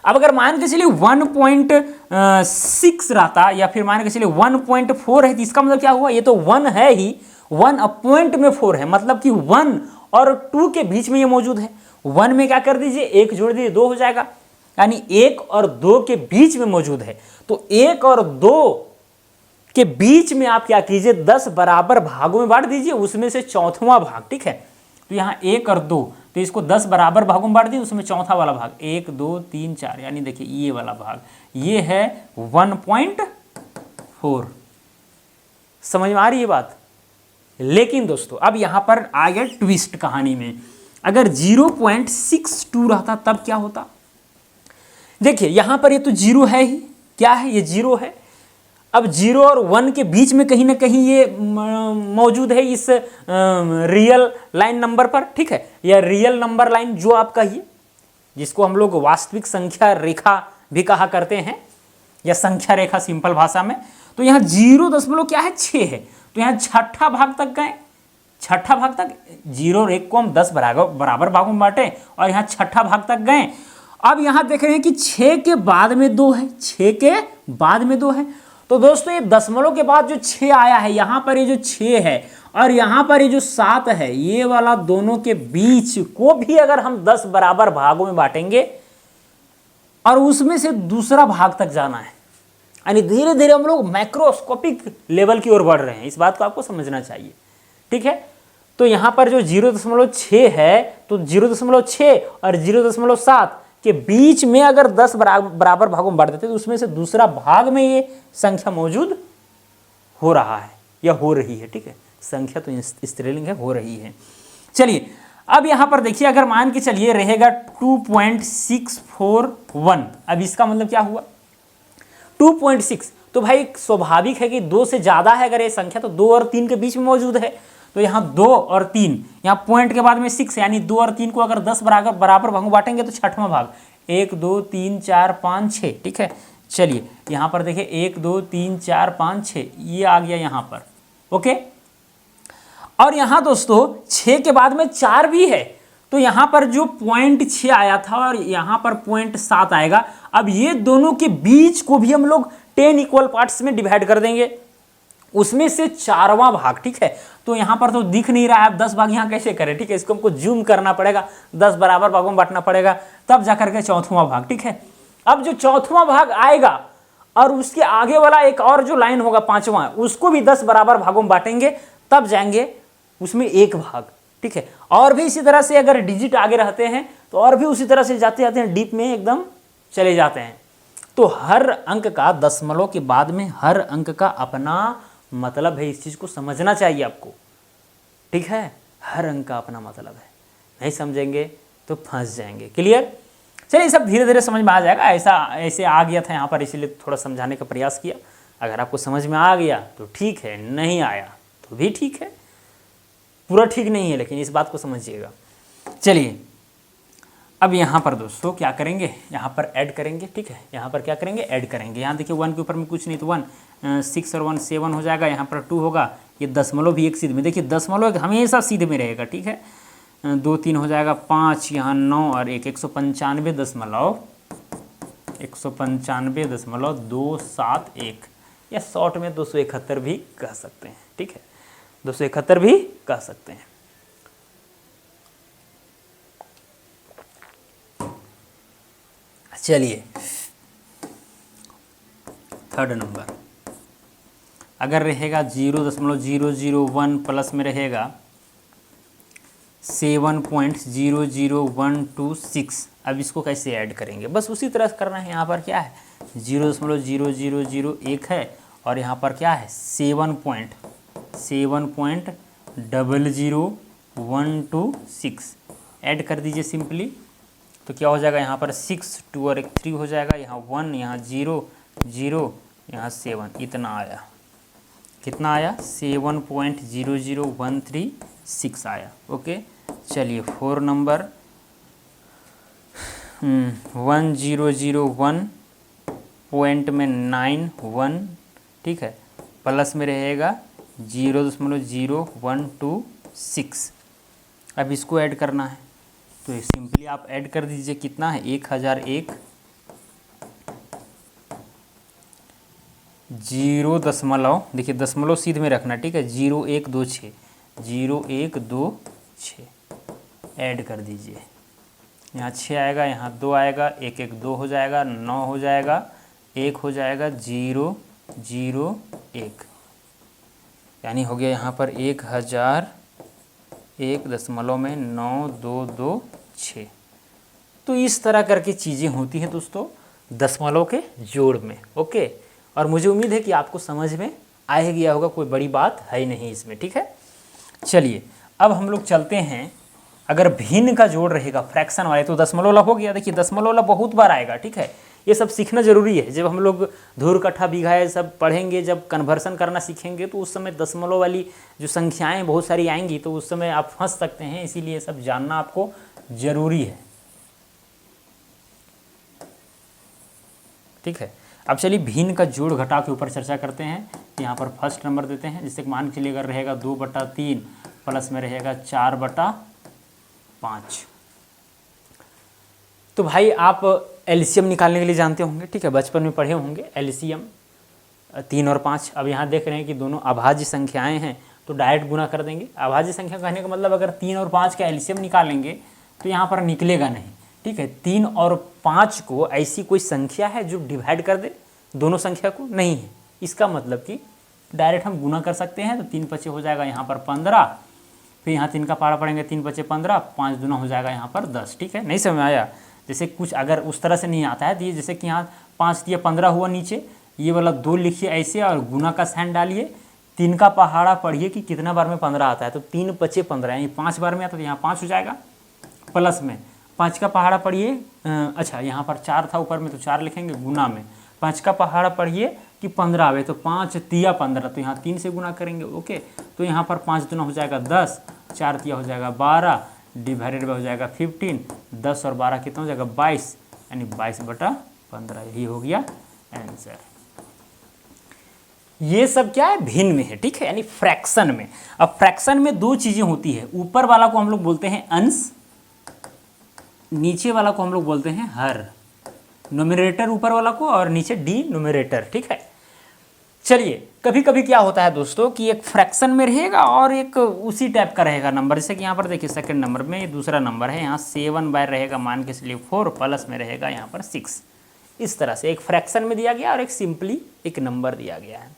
अब अगर मान के चलिए 1.6 रहता या फिर मान के चलिए 1.4 है, तो इसका मतलब क्या हुआ, ये तो 1 है ही, 1 अपॉइंट में 4 है, मतलब कि 1 और 2 के बीच में ये मौजूद है। 1 में क्या कर दीजिए, एक जोड़ दीजिए, 2 हो जाएगा, यानी 1 और 2 के बीच में मौजूद है। तो 1 और 2 के बीच में आप क्या कीजिए, 10 बराबर भागों में बांट दीजिए, उसमें से चौथवा भाग, ठीक है। तो यहाँ 1 और 2, तो इसको 10 बराबर भागों में बांट दिए, उसमें चौथा वाला भाग 1 2 3 4, यानी देखिए ये वाला भाग ये है 1.4। समझ में आ रही है बात। लेकिन दोस्तों अब यहां पर आ गया ट्विस्ट कहानी में। अगर 0.62 रहता तब क्या होता, देखिए यहां पर ये तो जीरो है ही, क्या है, ये जीरो है। अब 0 और 1 के बीच में कहीं ना कहीं ये मौजूद है इस रियल लाइन नंबर पर, ठीक है, या रियल नंबर लाइन जो आप कहिए, जिसको हम लोग वास्तविक संख्या रेखा भी कहा करते हैं, या संख्या रेखा सिंपल भाषा में। तो यहाँ 0.6 है, तो यहाँ छठा भाग तक गए, छठा भाग तक 0 और 1 को हम 10 बराबर भागों में बांटे और यहाँ छठा भाग तक गए। अब यहाँ देख रहे हैं कि 6 के बाद में 2 है, 6 के बाद में 2 है। तो दोस्तों ये दशमलव के बाद जो 6 आया है, यहाँ पर ये जो 6 है और यहाँ पर ये जो 7 है, ये वाला दोनों के बीच को भी अगर हम 10 बराबर भागों में बांटेंगे और उसमें से दूसरा भाग तक जाना है, यानी धीरे धीरे हम लोग मैक्रोस्कोपिक लेवल की ओर बढ़ रहे हैं। इस बात को आपको समझना चाहिए, ठीक है। तो यहाँ पर जो 0.6 है, तो 0.6 और 0.7 के बीच में अगर 10 बराबर भागों में बांट देते तो उसमें से दूसरा भाग में ये संख्या मौजूद हो रहा है या हो रही है, ठीक है। संख्या तो स्त्रीलिंग है, हो रही है। चलिए अब यहां पर देखिए, अगर मान के चलिए रहेगा 2.641, अब इसका मतलब क्या हुआ, 2.6, तो भाई स्वाभाविक है कि 2 से ज्यादा है अगर ये संख्या, तो 2 और 3 के बीच में मौजूद है। तो यहाँ 2 और 3, यहाँ पॉइंट के बाद में 6, यानी 2 और 3 को अगर 10 बराबर भागों बांटेंगे तो छठवां भाग 1 2 3 4 5 6, ठीक है। चलिए यहाँ पर देखिए 1 2 3 4 5 6, ये आ गया यहाँ पर, ओके। और यहाँ दोस्तों 6 के बाद में 4 भी है, तो यहाँ पर जो पॉइंट 6 आया था और यहाँ पर पॉइंट 7 आएगा। अब ये दोनों के बीच को भी हम लोग 10 इक्वल पार्ट्स में डिवाइड कर देंगे, उसमें से चारवां भाग, ठीक है। तो यहाँ पर तो दिख नहीं रहा है, अब 10 भाग यहाँ कैसे करें, ठीक है, इसको हमको जूम करना पड़ेगा, 10 बराबर भागों में बांटना पड़ेगा, तब जाकर के चौथवां भाग, ठीक है। अब जो चौथवां भाग आएगा और उसके आगे वाला एक और जो लाइन होगा पांचवा, उसको भी 10 बराबर भागों में बांटेंगे, तब जाएंगे उसमें एक भाग, ठीक है। और भी इसी तरह से अगर डिजिट आगे रहते हैं तो और भी उसी तरह से जाते जाते हैं, डीप में एकदम चले जाते हैं। तो हर अंक का, दशमलव के बाद में हर अंक का अपना मतलब है, इस चीज को समझना चाहिए आपको, ठीक है। हर अंक का अपना मतलब है, नहीं समझेंगे तो फंस जाएंगे। क्लियर। चलिए सब धीरे धीरे समझ में आ जाएगा, ऐसे आ गया था यहाँ पर, इसीलिए थोड़ा समझाने का प्रयास किया। अगर आपको समझ में आ गया तो ठीक है, नहीं आया तो भी ठीक है, पूरा ठीक नहीं है, लेकिन इस बात को समझिएगा। चलिए अब यहाँ पर दोस्तों क्या करेंगे, यहाँ पर ऐड करेंगे, ठीक है। यहाँ पर क्या करेंगे, ऐड करेंगे। यहाँ देखिए 1 के ऊपर में कुछ नहीं, तो 1 6 और 1 7 हो जाएगा। यहाँ पर 2 होगा, ये दशमलव भी एक सीधे में, देखिए दशमलव हमेशा सीधे में रहेगा, ठीक है। 2 3 हो जाएगा, 5 यहाँ 9 और 1 195.271 या शॉर्ट में 271 भी कह सकते हैं, ठीक है, 271 भी कह सकते हैं। चलिए थर्ड नंबर, अगर रहेगा 0.001 प्लस में रहेगा 7.00126, अब इसको कैसे ऐड करेंगे, बस उसी तरह से करना है। यहाँ पर क्या है 0.0001 है और यहाँ पर क्या है 7.00126 ऐड कर दीजिए सिंपली। तो क्या हो जाएगा यहाँ पर 6 2 और 1 3 हो जाएगा, यहाँ 1 यहाँ 0 0 यहाँ 7, इतना आया। कितना आया 7.00136 आया। ओके चलिए 4 नंबर 1001.91, ठीक है, प्लस में रहेगा 0.0126। अब इसको ऐड करना है तो ये सिंपली आप ऐड कर दीजिए। कितना है 1001 0 देखिए दशमलव सीध में रखना, ठीक है, 0126 0126 ऐड कर दीजिए। यहाँ 6 आएगा, यहाँ 2 आएगा, 1 1 2 हो जाएगा, 9 हो जाएगा, 1 हो जाएगा 0 0 1, यानी हो गया यहाँ पर 1001.9226। तो इस तरह करके चीज़ें होती हैं दोस्तों दशमलव के जोड़ में। ओके, और मुझे उम्मीद है कि आपको समझ में आ ही गया होगा, कोई बड़ी बात है ही नहीं इसमें, ठीक है। चलिए अब हम लोग चलते हैं, अगर भिन्न का जोड़ रहेगा फ्रैक्शन वाले तो दशमलव वाला हो गया। देखिए दशमलव वाला बहुत बार आएगा, ठीक है, ये सब सीखना जरूरी है। जब हम लोग धूर कट्ठा बीघा ये सब पढ़ेंगे, जब कन्वर्सन करना सीखेंगे तो उस समय दशमलव वाली जो संख्याएं बहुत सारी आएंगी तो उस समय आप फंस सकते हैं, इसीलिए सब जानना आपको जरूरी है, ठीक है। अब चलिए भिन्न का जोड़ घटाव के ऊपर चर्चा करते हैं। यहाँ पर फर्स्ट नंबर देते हैं, जिससे मान के लिए अगर रहेगा 2/3 प्लस में रहेगा 4/5। तो भाई आप एलसीएम निकालने के लिए जानते होंगे, ठीक है, बचपन में पढ़े होंगे एलसीएम 3 और 5। अब यहाँ देख रहे हैं कि दोनों अभाज्य संख्याएं हैं तो डायरेक्ट गुना कर देंगे। अभाज्य संख्या कहने का मतलब अगर 3 और 5 का एलसीएम निकालेंगे तो यहाँ पर निकलेगा नहीं, ठीक है। 3 और 5 को ऐसी कोई संख्या है जो डिवाइड कर दे दोनों संख्या को, नहीं है। इसका मतलब कि डायरेक्ट हम गुना कर सकते हैं। तो 3 पचे हो जाएगा यहाँ पर 15, फिर यहाँ 3 का पारा पड़ेंगे, 3 पचे 15, 5 दूना हो जाएगा यहाँ पर 10, ठीक है। नहीं समझ में आया? जैसे कुछ अगर उस तरह से नहीं आता है तो ये जैसे कि यहाँ 5 दिया 15 हुआ, नीचे ये वाला 2 लिखिए ऐसे और गुना का साइन डालिए। 3 का पहाड़ा पढ़िए कि कितना बार में 15 आता है, तो 3 पचे 15 यानी 5 बार में आता है तो यहाँ 5 हो जाएगा। प्लस में 5 का पहाड़ा पढ़िए, अच्छा यहाँ पर 4 था ऊपर में तो 4 लिखेंगे, गुना में 5 का पहाड़ा पढ़िए कि 15 आवे तो 5 तिया 15, तो यहाँ 3 से गुना करेंगे। ओके, तो यहाँ पर 5 दूना हो जाएगा 10, 4 तिया हो जाएगा 12, डिवाइडेड बाय हो जाएगा 15, 10 और 12 कितना हो जाएगा 22, यानी 22/15। यही हो गया आंसर। ये सब क्या है भिन्न में है, ठीक है, यानी फ्रैक्शन में। अब फ्रैक्शन में 2 चीजें होती है, ऊपर वाला को हम लोग बोलते हैं अंश, नीचे वाला को हम लोग बोलते हैं हर। नोमिनेटर ऊपर वाला को और नीचे डिनोमिनेटर, ठीक है। चलिए कभी कभी क्या होता है दोस्तों कि एक फ्रैक्शन में रहेगा और एक उसी टाइप का रहेगा नंबर, जैसे कि यहाँ पर देखिए सेकंड नंबर में ये दूसरा नंबर है, यहाँ 7 रहेगा मान के चलिए 4, प्लस में रहेगा यहाँ पर 6। इस तरह से एक फ्रैक्शन में दिया गया और एक सिंपली एक नंबर दिया गया है।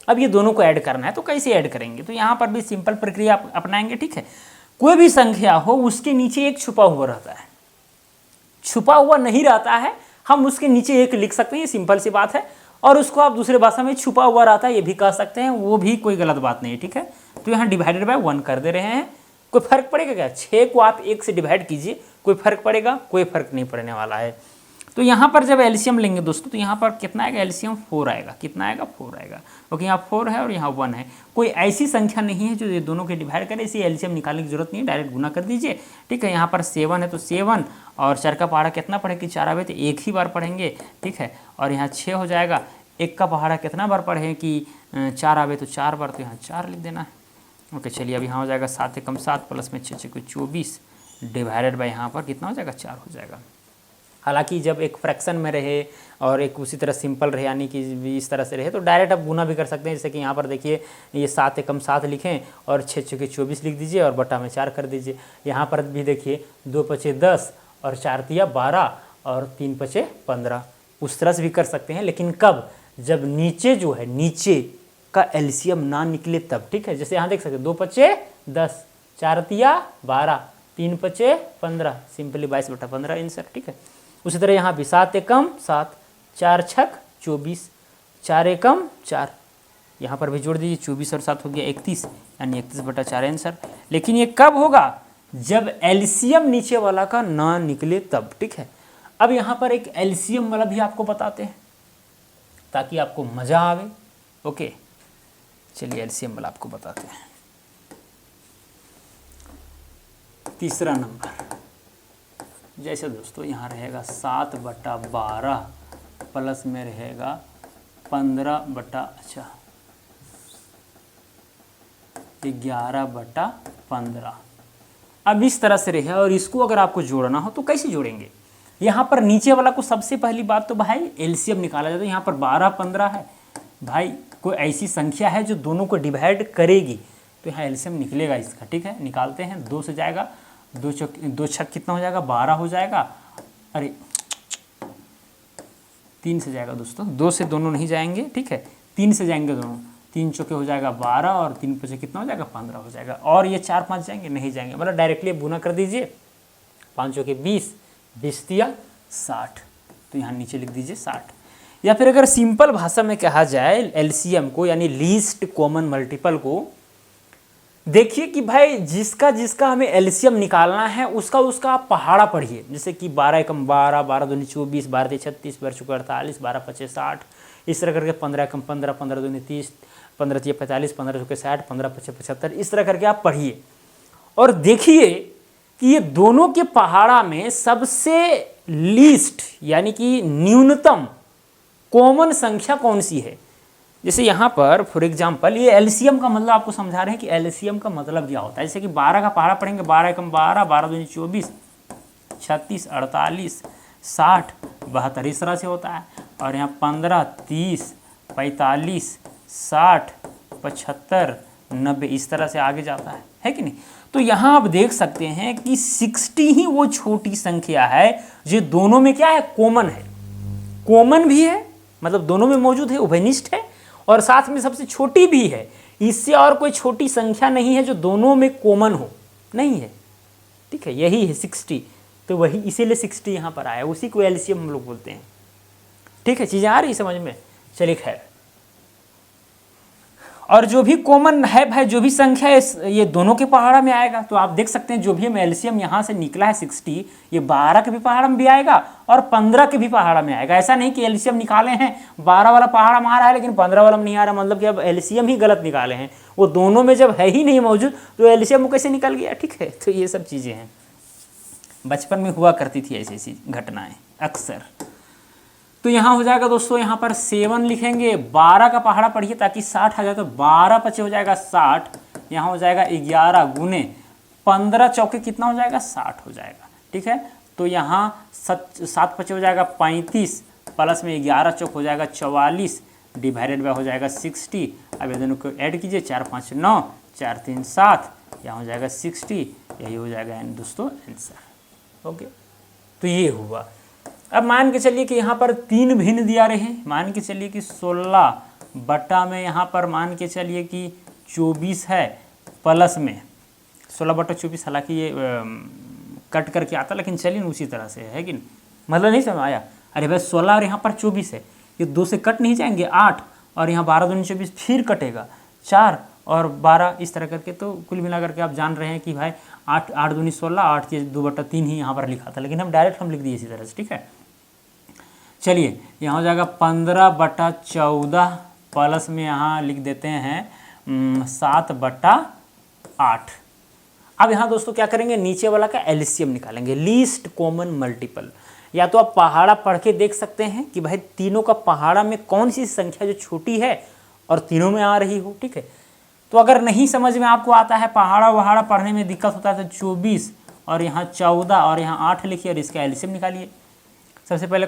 अब ये दोनों को ऐड करना है तो कैसे ऐड करेंगे, तो यहाँ पर भी सिंपल प्रक्रिया अपनाएंगे, ठीक है। कोई भी संख्या हो उसके नीचे एक छुपा हुआ रहता है, छुपा हुआ नहीं रहता है, हम उसके नीचे एक लिख सकते हैं, ये सिंपल सी बात है। और उसको आप दूसरे भाषा में छुपा हुआ रहता है ये भी कह सकते हैं, वो भी कोई गलत बात नहीं है, ठीक है। तो यहाँ डिवाइडेड बाय 1 कर दे रहे हैं, कोई फर्क पड़ेगा क्या? 6 को आप 1 से डिवाइड कीजिए, कोई फर्क पड़ेगा? कोई फर्क नहीं पड़ने वाला है। तो यहाँ पर जब एलसीएम लेंगे दोस्तों तो यहाँ पर कितना आएगा, एलसीएम 4 आएगा। कितना आएगा? 4 आएगा, क्योंकि यहाँ 4 है और यहाँ 1 है। कोई ऐसी संख्या नहीं है जो ये दोनों के डिवाइड करे, इसी एलसीएम निकालने की जरूरत नहीं है, डायरेक्ट गुना कर दीजिए, ठीक है। यहाँ पर 7 है तो 7 और 4 का पहाड़ा कितना पढ़े कि 4 आवे तो 1 ही बार पढ़ेंगे, ठीक है। और यहाँ 6 हो जाएगा, 1 का पहाड़ा कितना बार पढ़े कि 4 आवे तो 4 बार, तो यहाँ 4 लिख देना है। ओके चलिए, अब यहाँ हो जाएगा 7 एकम 7 प्लस में 6 को 24, डिवाइडेड बाय यहाँ पर कितना हो जाएगा 4 हो जाएगा। हालांकि जब एक फ्रैक्शन में रहे और एक उसी तरह सिंपल रहे, यानी कि इस तरह से रहे, तो डायरेक्ट आप गुना भी कर सकते हैं। जैसे कि यहाँ पर देखिए ये 7 एकम 7 लिखें और 6 चौके 24 लिख दीजिए और बटा में 4 कर दीजिए। यहाँ पर भी देखिए 2 पचे 10 और 4 तिया 12 और 3 पचे 15, उस तरह से भी कर सकते हैं। लेकिन कब? जब नीचे जो है नीचे का एलसीएम ना निकले तब, ठीक है। जैसे यहाँ देख सकते 2 पचे 10, 4 तिया 12, 3 पचे 15, सिंपली 22/15 आंसर। ठीक है, उसी तरह यहाँ भी 7 एकम 7, 4 छक 24, 4 एकम 4, यहाँ पर भी जोड़ दीजिए 24 और 7 हो गया 31, यानी 31/4 आंसर। लेकिन ये कब होगा? जब एलसीएम नीचे वाला का ना निकले तब। ठीक है, अब यहाँ पर एक एलसीएम वाला भी आपको बताते हैं ताकि आपको मजा आवे। ओके, चलिए एलसीएम वाला आपको बताते हैं। तीसरा नंबर, जैसे दोस्तों यहाँ रहेगा 7/12 प्लस में रहेगा 11/15। अब इस तरह से रहे, और इसको अगर आपको जोड़ना हो तो कैसे जोड़ेंगे? यहाँ पर नीचे वाला को सबसे पहली बात तो भाई एलसीएम निकाला जाता है। यहाँ पर 12/15 है भाई, कोई ऐसी संख्या है जो दोनों को डिवाइड करेगी, तो यहाँ एलसीएम निकलेगा इसका। ठीक है, निकालते हैं। 2 से जाएगा, 2 छक कितना हो जाएगा? 12 हो जाएगा। अरे 3 से जाएगा दोस्तों, 2 से दोनों नहीं जाएंगे। ठीक है, 3 से जाएंगे दोनों, 3 चौके हो जाएगा 12 और 3 पचे कितना हो जाएगा? 15 हो जाएगा। और ये 4 5 जाएंगे? नहीं जाएंगे, मतलब डायरेक्टली गुना कर दीजिए। 5 चौके 20, 20 दिया 60, तो यहाँ नीचे लिख दीजिए 60। या फिर अगर सिंपल भाषा में कहा जाए एलसीएम को, यानी लीस्ट कॉमन मल्टीपल को, देखिए कि भाई जिसका जिसका हमें एलसीएम निकालना है उसका उसका आप पहाड़ा पढ़िए। जैसे कि 12 एकम 12, 12 दूनी 24, 12 तीन 36, 12 चौके 48, 12 पचे 60, इस तरह करके 15 एकम 15, 15 दूनी 30, 15 तीन 45, 15 चौके 60, 15 पचे 75, इस तरह करके आप पढ़िए। और देखिए कि ये दोनों के पहाड़ा में सबसे लीस्ट यानी कि न्यूनतम कॉमन संख्या कौन सी है। जैसे यहाँ पर फॉर एग्जांपल ये एलसीएम का मतलब आपको समझा रहे हैं कि एलसीएम का मतलब क्या होता है। जैसे कि 12 का पहाड़ा पढ़ेंगे, 12 एकम 12, 12 दूनी 24, 36, 48, 60, 72 इस तरह से होता है। और यहाँ 15, 30, 45, 60, 75, 90 इस तरह से आगे जाता है कि नहीं। तो यहाँ आप देख सकते हैं कि 60 ही वो छोटी संख्या है जो दोनों में क्या है? कॉमन है। कॉमन भी है, मतलब दोनों में मौजूद है, उभयनिष्ठ है, और साथ में सबसे छोटी भी है। इससे और कोई छोटी संख्या नहीं है जो दोनों में कॉमन हो, नहीं है। ठीक है, यही है 60, तो वही इसीलिए 60 यहाँ पर आया, उसी को एलसीएम हम लोग बोलते हैं। ठीक है, चीज़ें आ रही समझ में? चलिए खैर, और जो भी कॉमन है भाई, जो भी संख्या है ये दोनों के पहाड़ा में आएगा। तो आप देख सकते हैं जो भी हम एलसीएम यहाँ से निकला है 60, ये 12 के भी पहाड़ा में भी आएगा और 15 के भी पहाड़ा में आएगा। ऐसा नहीं कि एलसीएम निकाले हैं 12 वाला पहाड़ा में आ रहा है लेकिन 15 वाला में नहीं आ रहा, मतलब कि अब एलसीएम ही गलत निकाले हैं। वो दोनों में जब है ही नहीं मौजूद तो एलसीएम वो कैसे निकल गया? ठीक है, तो ये सब चीज़ें हैं, बचपन में हुआ करती थी ऐसी ऐसी घटनाएँ अक्सर। तो यहाँ हो जाएगा दोस्तों, यहाँ पर 7 लिखेंगे, 12 का पहाड़ा पढ़िए ताकि 60 आ जाए, तो 12 पचे हो जाएगा 60, यहाँ हो जाएगा 11 गुने 15 चौके कितना हो जाएगा? 60 हो जाएगा। ठीक है, तो यहाँ 7 पचे हो जाएगा 35, प्लस में 11 चौक हो जाएगा 44, डिवाइडेड बाय हो जाएगा 60। अब ये दोनों को ऐड कीजिए, 4 5 9, 4 3 7, यहाँ हो जाएगा 60, यही हो जाएगा दोस्तों आंसर। ओके, तो ये हुआ। अब मान के चलिए कि यहाँ पर 3 भिन्न दिया रहे हैं। मान के चलिए कि 16 बटा में यहाँ पर मान के चलिए कि 24 है, प्लस में 16/24, हालांकि ये कट करके आता, लेकिन चलिए उसी तरह से है कि नहीं, मतलब नहीं समझ आया। अरे भाई 16 और यहाँ पर 24 है, ये 2 से कट नहीं जाएंगे, 8 और यहाँ 12 दूनी 24 फिर कटेगा, 4 और 12 इस तरह करके। तो कुल मिला करके आप जान रहे हैं कि भाई 8 दूनी 16, 8 ये 2/3 ही यहाँ पर लिखा था, लेकिन हम डायरेक्ट लिख दिए इसी तरह से। ठीक है, चलिए यहाँ हो जाएगा 15/14, प्लस में यहाँ लिख देते हैं 7/8। अब यहाँ दोस्तों क्या करेंगे? नीचे वाला का एलसीएम निकालेंगे, लीस्ट कॉमन मल्टीपल। या तो आप पहाड़ा पढ़ के देख सकते हैं कि भाई तीनों का पहाड़ा में कौन सी संख्या जो छोटी है और तीनों में आ रही हो। ठीक है, तो अगर नहीं समझ में आपको आता है, पहाड़ा वहाड़ा पढ़ने में दिक्कत होता है, तो 24 और यहाँ 14 और यहाँ 8 लिखिए और इसका एलसीएम निकालिए। सबसे पहले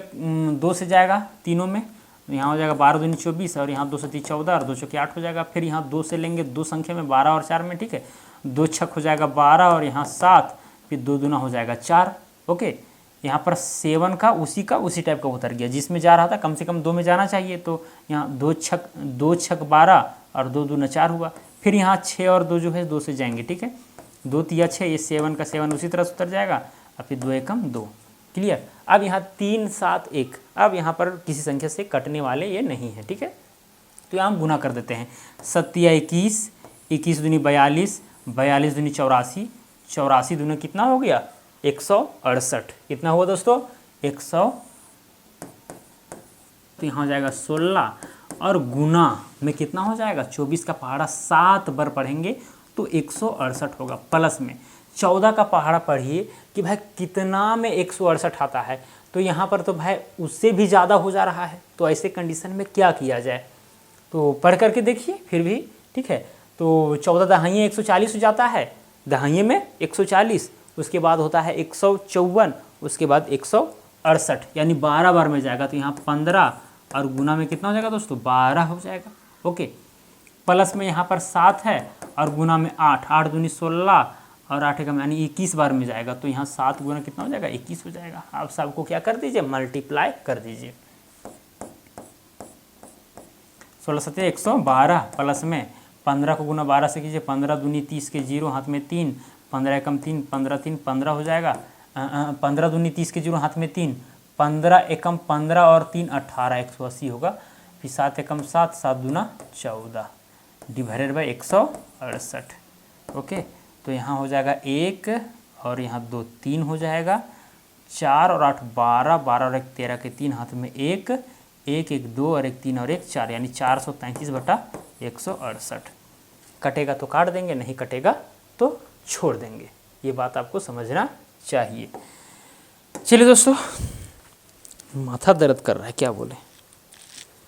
2 से जाएगा तीनों में, यहाँ हो जाएगा 12 दूनी 24 और यहाँ 2 से 3 14 और 2 चौके 8 हो जाएगा। फिर यहाँ 2 से लेंगे 2 संख्या में, 12 और 4 में। ठीक है, 2 छक हो जाएगा 12 और यहाँ 7, फिर 2 दूना हो जाएगा 4। ओके, यहाँ पर 7 का उसी टाइप का उतर गया, जिसमें जा रहा था कम से कम 2 में जाना चाहिए, तो यहाँ 2 छक 12 और 2 दूना 4 हुआ। फिर यहाँ 6 और 2 जो है 2 से जाएंगे। ठीक है, 2 तिया 6, ये 7 का 7 उसी तरह से उतर जाएगा, और फिर 2 एकम 2। क्लियर। अब यहाँ 3 7 1, अब यहाँ पर किसी संख्या से कटने वाले ये नहीं है, ठीक है। तो यहाँ हम गुना कर देते हैं, 7 तिया 21, 21 दूनी 42, 42 दूनी 84, 84 दूनी कितना हो गया 168। कितना हुआ दोस्तों 100, तो यहाँ हो जाएगा 16, और गुना में कितना हो जाएगा 24 का पहाड़ा 7 बार पढ़ेंगे तो 168 होगा। प्लस में 14 का पहाड़ा पढ़िए कि भाई कितना में 168 आता है, तो यहाँ पर तो भाई उससे भी ज़्यादा हो जा रहा है। तो ऐसे कंडीशन में क्या किया जाए, तो पढ़ करके देखिए फिर भी, ठीक है। तो 14 दहाइयाँ 140 हो जाता है, दहाइयाँ में 140, उसके बाद होता है 154, उसके बाद 168, यानी 12 बार में जाएगा। तो यहाँ 15 और गुना में कितना हो जाएगा दोस्तों 12 हो जाएगा। ओके। प्लस में यहाँ पर 7 है और गुना में 8, 8 दूनी 16 और 8 एकम यानी 21 बार में जाएगा। तो यहाँ 7 गुना कितना हो जाएगा 21 हो जाएगा। आप सबको क्या कर दीजिए मल्टीप्लाई कर दीजिए। 16 सत्ते 112, प्लस में 15 को गुना 12 से कीजिए, 15 दूनी 30 के 0 हाथ में 3, 15 एकम 3, 15 3 15 हो जाएगा। 15 दूनी 30 के 0 हाथ में 3, 15 एकम 15 और 3 18, 180 होगा। फिर 7 एकम 7, 7 दूना 14 डिवाइडेड बाई 168। ओके। तो यहाँ हो जाएगा 1 और यहाँ 2 3 हो जाएगा, 4 और 8 12, 12 और 1 13 के 3 हाथ में 1, 1 1 2 और 1 3 और 1 4, यानी 433 बटा 168। कटेगा तो काट देंगे, नहीं कटेगा तो छोड़ देंगे। ये बात आपको समझना चाहिए। चलिए दोस्तों, माथा दर्द कर रहा है, क्या बोले।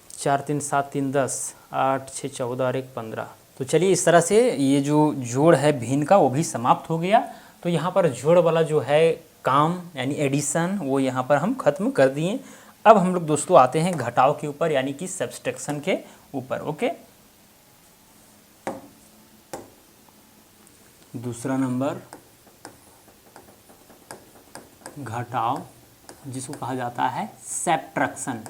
4 3 7 3 10, 8 6 14 और 1 15। तो चलिए इस तरह से ये जो जोड़ है भिन्न का वो भी समाप्त हो गया। तो यहाँ पर जोड़ वाला जो है काम यानी एडिशन वो यहाँ पर हम खत्म कर दिए। अब हम लोग दोस्तों आते हैं घटाव के ऊपर यानी कि सब्सट्रैक्शन के ऊपर। ओके। दूसरा नंबर घटाव, जिसको कहा जाता है सब्ट्रैक्शन।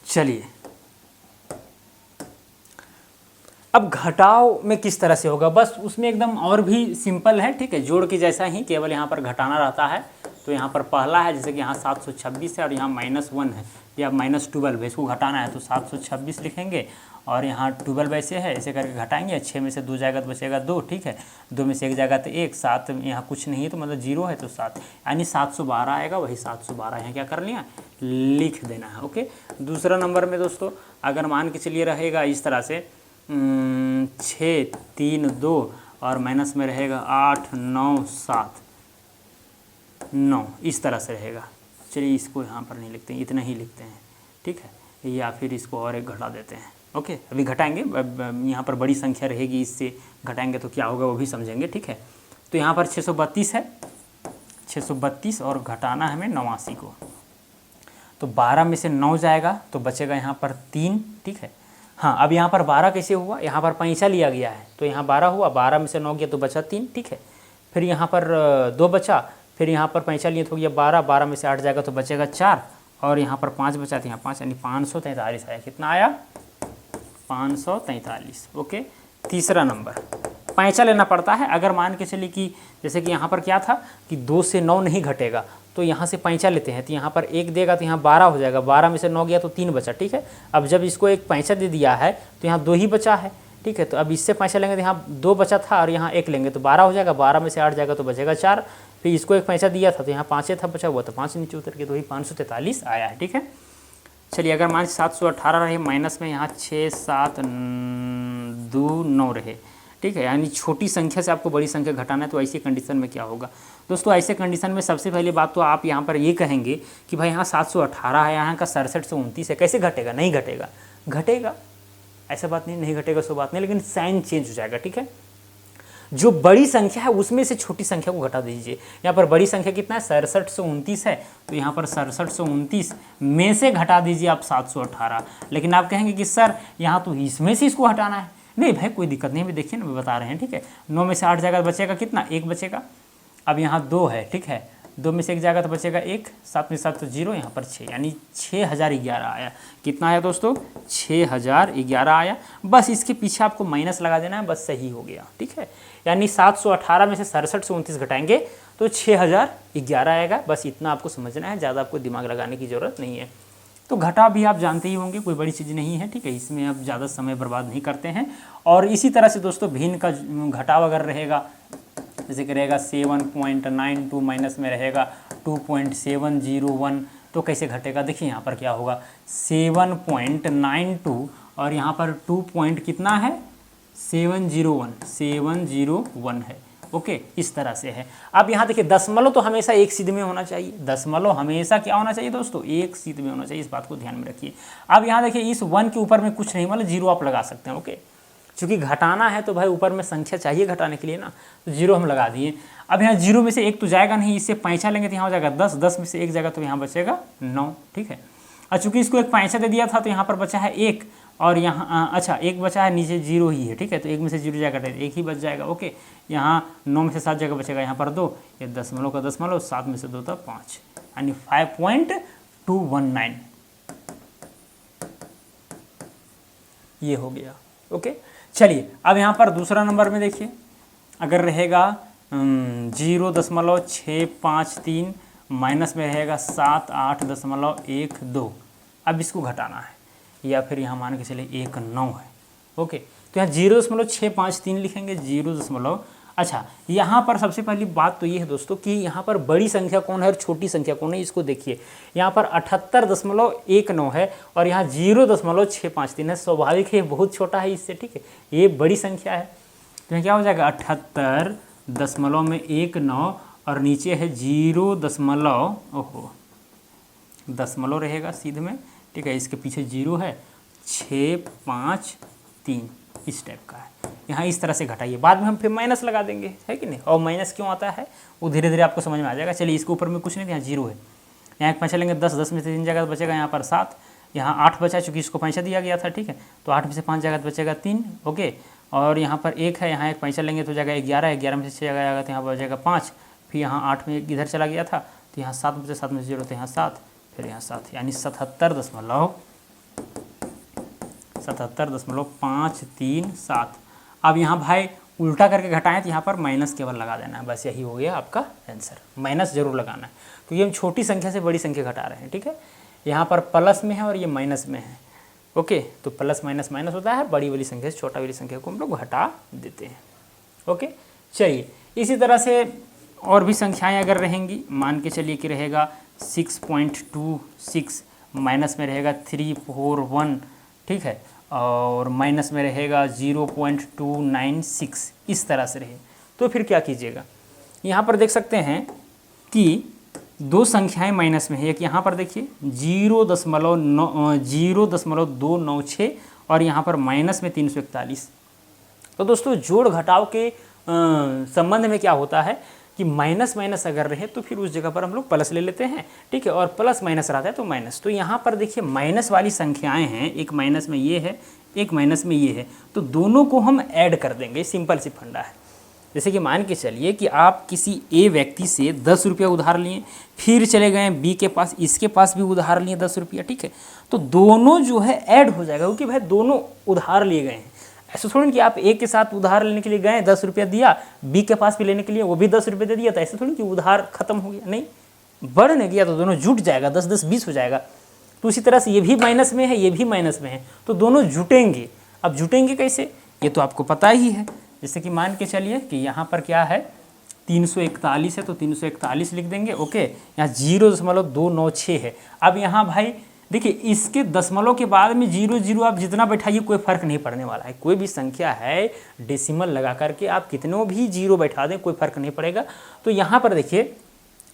चलिए अब घटाव में किस तरह से होगा, बस उसमें एकदम और भी सिंपल है, ठीक है। जोड़ के जैसा ही, केवल यहाँ पर घटाना रहता है। तो यहाँ पर पहला है, जैसे कि यहाँ 726 है और यहाँ -1 है या -12 है, इसको घटाना है तो 726 लिखेंगे और यहाँ 12 ऐसे है, ऐसे करके घटाएंगे। 6 में से 2 जाएगा तो बचेगा 2, ठीक है। 2 में से 1 जाएगा तो 1, 7 यहाँ कुछ नहीं है तो मतलब 0 है तो 7, यानी 712 आएगा। वही 712 यहाँ क्या कर लिया लिख देना है। ओके। दूसरा नंबर में दोस्तों अगर मान के चलिए रहेगा इस तरह से 6 3 2 और माइनस में रहेगा 8 9 7 9, इस तरह से रहेगा। चलिए इसको यहाँ पर नहीं लिखते हैं, इतना ही लिखते हैं, ठीक है। या फिर इसको और एक घटा देते हैं। ओके। अभी घटाएंगे, यहाँ पर बड़ी संख्या रहेगी, इससे घटाएंगे तो क्या होगा वो भी समझेंगे, ठीक है। तो यहाँ पर 632 है, 632 और घटाना है हमें 89 को। तो 12 में से 9 जाएगा तो बचेगा यहाँ पर 3, ठीक है। हाँ, अब यहाँ पर 12 कैसे हुआ, यहाँ पर पैंचा लिया गया है तो यहाँ 12 हुआ, 12 में से 9 गया तो बचा 3, ठीक है। फिर यहाँ पर 2 बचा, फिर यहाँ पर पैंचा लिए तो गया 12, 12 में से 8 जाएगा तो बचेगा 4 और यहाँ पर 5 बचा तो यहाँ 5, यानी 543 आया। कितना आया 543। ओके। तीसरा नंबर पैंचा लेना पड़ता है। अगर मान के चलिए कि जैसे कि यहाँ पर क्या था कि 2 से 9 नहीं घटेगा तो यहाँ से पैंचा लेते हैं, तो यहाँ पर 1 देगा तो यहाँ 12 हो जाएगा, 12 में से 9 गया तो 3 बचा, ठीक है। अब जब इसको एक पैंचा दे दिया है तो यहाँ 2 ही बचा है, ठीक है। तो अब इससे पैंचा लेंगे तो यहाँ 2 बचा था और यहाँ 1 लेंगे तो 12 हो जाएगा, 12 में से 8 जाएगा तो बचेगा 4। फिर इसको एक पैंचा दिया था तो यहाँ 5 था बचा हुआ तो 5 नीचे उतर के तो वही 543 आया है, ठीक है। चलिए अगर मान 718 रहे, माइनस में यहाँ 6 7 2 9 रहे, ठीक है। यानी छोटी संख्या से आपको बड़ी संख्या घटाना है तो ऐसी कंडीशन में क्या होगा दोस्तों। ऐसे कंडीशन में सबसे पहली बात तो आप यहाँ पर ये कहेंगे कि भाई यहाँ 718 है, यहाँ का 67 से 29 है, कैसे घटेगा, नहीं घटेगा, घटेगा, ऐसा बात नहीं घटेगा सो बात नहीं, लेकिन साइन चेंज हो जाएगा, ठीक है। जो बड़ी संख्या है उसमें से छोटी संख्या को घटा दीजिए। यहाँ पर बड़ी संख्या कितना है 67 से 29 है, तो यहाँ पर 67 से 29 में से घटा दीजिए आप 718। लेकिन आप कहेंगे कि सर यहाँ तो इसमें से इसको हटाना है, नहीं भाई कोई दिक्कत नहीं, देखिए ना मैं बता रहे हैं, ठीक है। 9 में से 8 जाएगा बचेगा कितना 1 बचेगा। अब यहाँ 2 है, ठीक है, 2 में से 1 जाएगा तो बचेगा 1, 7 में 7 तो 0, यहाँ पर 6, यानी 6011 आया। कितना आया दोस्तों? 6011 आया। बस इसके पीछे आपको माइनस लगा देना है, बस सही हो गया, ठीक है। यानी 718 में से 67 से 29 घटाएंगे तो 6011 आएगा। बस इतना आपको समझना है, ज़्यादा आपको दिमाग लगाने की ज़रूरत नहीं है। तो घटा भी आप जानते ही होंगे, कोई बड़ी चीज़ नहीं है, ठीक है। इसमें आप ज़्यादा समय बर्बाद नहीं करते हैं। और इसी तरह से दोस्तों भिन्न का घटाव अगर रहेगा, जैसे कि रहेगा 7.92 माइनस में रहेगा 2.701, तो कैसे घटेगा? देखिए यहाँ पर क्या होगा, 7.92 और यहाँ पर 2 पॉइंट कितना है, 701 है। ओके, इस तरह से है। अब यहाँ देखिए दशमलव तो हमेशा एक सीध में होना चाहिए, दशमलव हमेशा क्या होना चाहिए दोस्तों, एक सीध में होना चाहिए, इस बात को ध्यान में रखिए। अब यहाँ देखिए इस 1 के ऊपर में कुछ नहीं, मतलब 0 आप लगा सकते हैं। ओके, चूँकि घटाना है तो भाई ऊपर में संख्या चाहिए घटाने के लिए ना, तो 0 हम लगा दिए। अब यहाँ 0 में से 1 तो जाएगा नहीं, इससे पैंछा लेंगे तो यहाँ हो जाएगा 10, 10 में से 1 जाएगा तो यहाँ बचेगा 9, ठीक है। और चूँकि इसको एक पैंछा दे दिया था तो यहाँ पर बचा है 1, और यहाँ अच्छा 1 बचा है, नीचे 0 ही है, ठीक है। तो 1 में से 0 जाएगा तो 1 ही बच जाएगा। ओके, यहाँ 9 में से 7 जगह बचेगा, यहाँ पर 2, ये दशमलव का दशमलव, 7 में से 2 था 5, यानी 5.219 ये हो गया। ओके, चलिए अब यहाँ पर दूसरा नंबर में देखिए, अगर रहेगा 0.653 माइनस में रहेगा 78.12। अब इसको घटाना है, या फिर यहाँ मान के चले 19 है। ओके, तो यहाँ 0.653 लिखेंगे, 0. अच्छा, यहाँ पर सबसे पहली बात तो ये है दोस्तों कि यहाँ पर बड़ी संख्या कौन है और छोटी संख्या कौन है, इसको देखिए। यहाँ पर 78.19 है और यहाँ 0.653 है। स्वाभाविक है, बहुत छोटा है इससे, ठीक है, ये बड़ी संख्या है। तो यहाँ क्या हो जाएगा 78.19 और नीचे है 0. दशमलव रहेगा सीध में, ठीक है। इसके पीछे 0 है, 653 इस टाइप का है। यहाँ इस तरह से घटाइए, बाद में हम फिर माइनस लगा देंगे, है कि नहीं। और माइनस क्यों आता है वो धीरे धीरे आपको समझ में आ जाएगा। चलिए, इसके ऊपर में कुछ नहीं, यहाँ 0 है, यहाँ एक पैंछा लेंगे 10, 10 में से 3 जाएगा तो बचेगा यहाँ पर 7, यहाँ 8 बचा, चूँकि इसको पैंछा दिया गया था, ठीक है। तो 8 में से 5 जाएगा तो बचेगा 3। ओके, और यहाँ पर 1 है, यहाँ एक पैंछा लेंगे तो जाएगा 11, 11 में से 6 जाएगा तो यहाँ पर बचेगा 5, फिर यहाँ 8 में इधर चला गया था तो यहाँ 7 में से 7 में 0 तो यहाँ 7, फिर यहाँ 7, यानी 77.537। अब यहाँ भाई उल्टा करके घटाएं तो यहाँ पर माइनस केवल लगा देना है, बस यही हो गया आपका आंसर। माइनस जरूर लगाना है क्योंकि हम छोटी संख्या से बड़ी संख्या घटा रहे हैं, ठीक है। यहाँ पर प्लस में है और ये माइनस में है। ओके, तो प्लस माइनस माइनस होता है, बड़ी वाली संख्या से छोटा वाली संख्या को हम लोग घटा देते हैं। ओके, चलिए इसी तरह से और भी संख्याएँ अगर रहेंगी, मान के चलिए कि रहेगा 6.26 माइनस में रहेगा 341, ठीक है, और माइनस में रहेगा 0.296, इस तरह से रहे तो फिर क्या कीजिएगा। यहाँ पर देख सकते हैं कि दो संख्याएं माइनस में है, एक यहाँ पर देखिए 0.296 और यहाँ पर माइनस में 341। तो दोस्तों जोड़ घटाव के संबंध में क्या होता है कि माइनस माइनस अगर रहे तो फिर उस जगह पर हम लोग प्लस ले लेते हैं, ठीक है, और प्लस माइनस रहता है तो माइनस। तो यहाँ पर देखिए माइनस वाली संख्याएं हैं, एक माइनस में ये है, एक माइनस में ये है, तो दोनों को हम ऐड कर देंगे। सिंपल सी फंडा है। जैसे कि मान के चलिए कि आप किसी ए व्यक्ति से 10 रुपया उधार लिए, फिर चले गए बी के पास, इसके पास भी उधार लिए 10 रुपया, ठीक है, तो दोनों जो है ऐड हो जाएगा क्योंकि भाई दोनों उधार लिए गए हैं। ऐसा थोड़ी कि आप ए के साथ उधार लेने के लिए गए, 10 रुपया दिया, बी के पास भी लेने के लिए वो भी 10 रुपये दे दिया, तो ऐसा थोड़ी कि उधार खत्म हो गया, नहीं, बढ़ नहीं गया, तो दोनों जुट जाएगा, 10 10 20 हो जाएगा। तो उसी तरह से ये भी माइनस में है, ये भी माइनस में है, तो दोनों जुटेंगे। अब जुटेंगे कैसे, ये तो आपको पता ही है। जैसे कि मान के चलिए कि यहाँ पर क्या है 341 है, तो 341 लिख देंगे। ओके, यहाँ 0.296 है। अब यहाँ भाई देखिए इसके दशमलव के बाद में 0 आप जितना बैठाइए कोई फर्क नहीं पड़ने वाला है। कोई भी संख्या है डेसिमल लगा करके आप कितनों भी 0 बैठा दें कोई फर्क नहीं पड़ेगा। तो यहाँ पर देखिए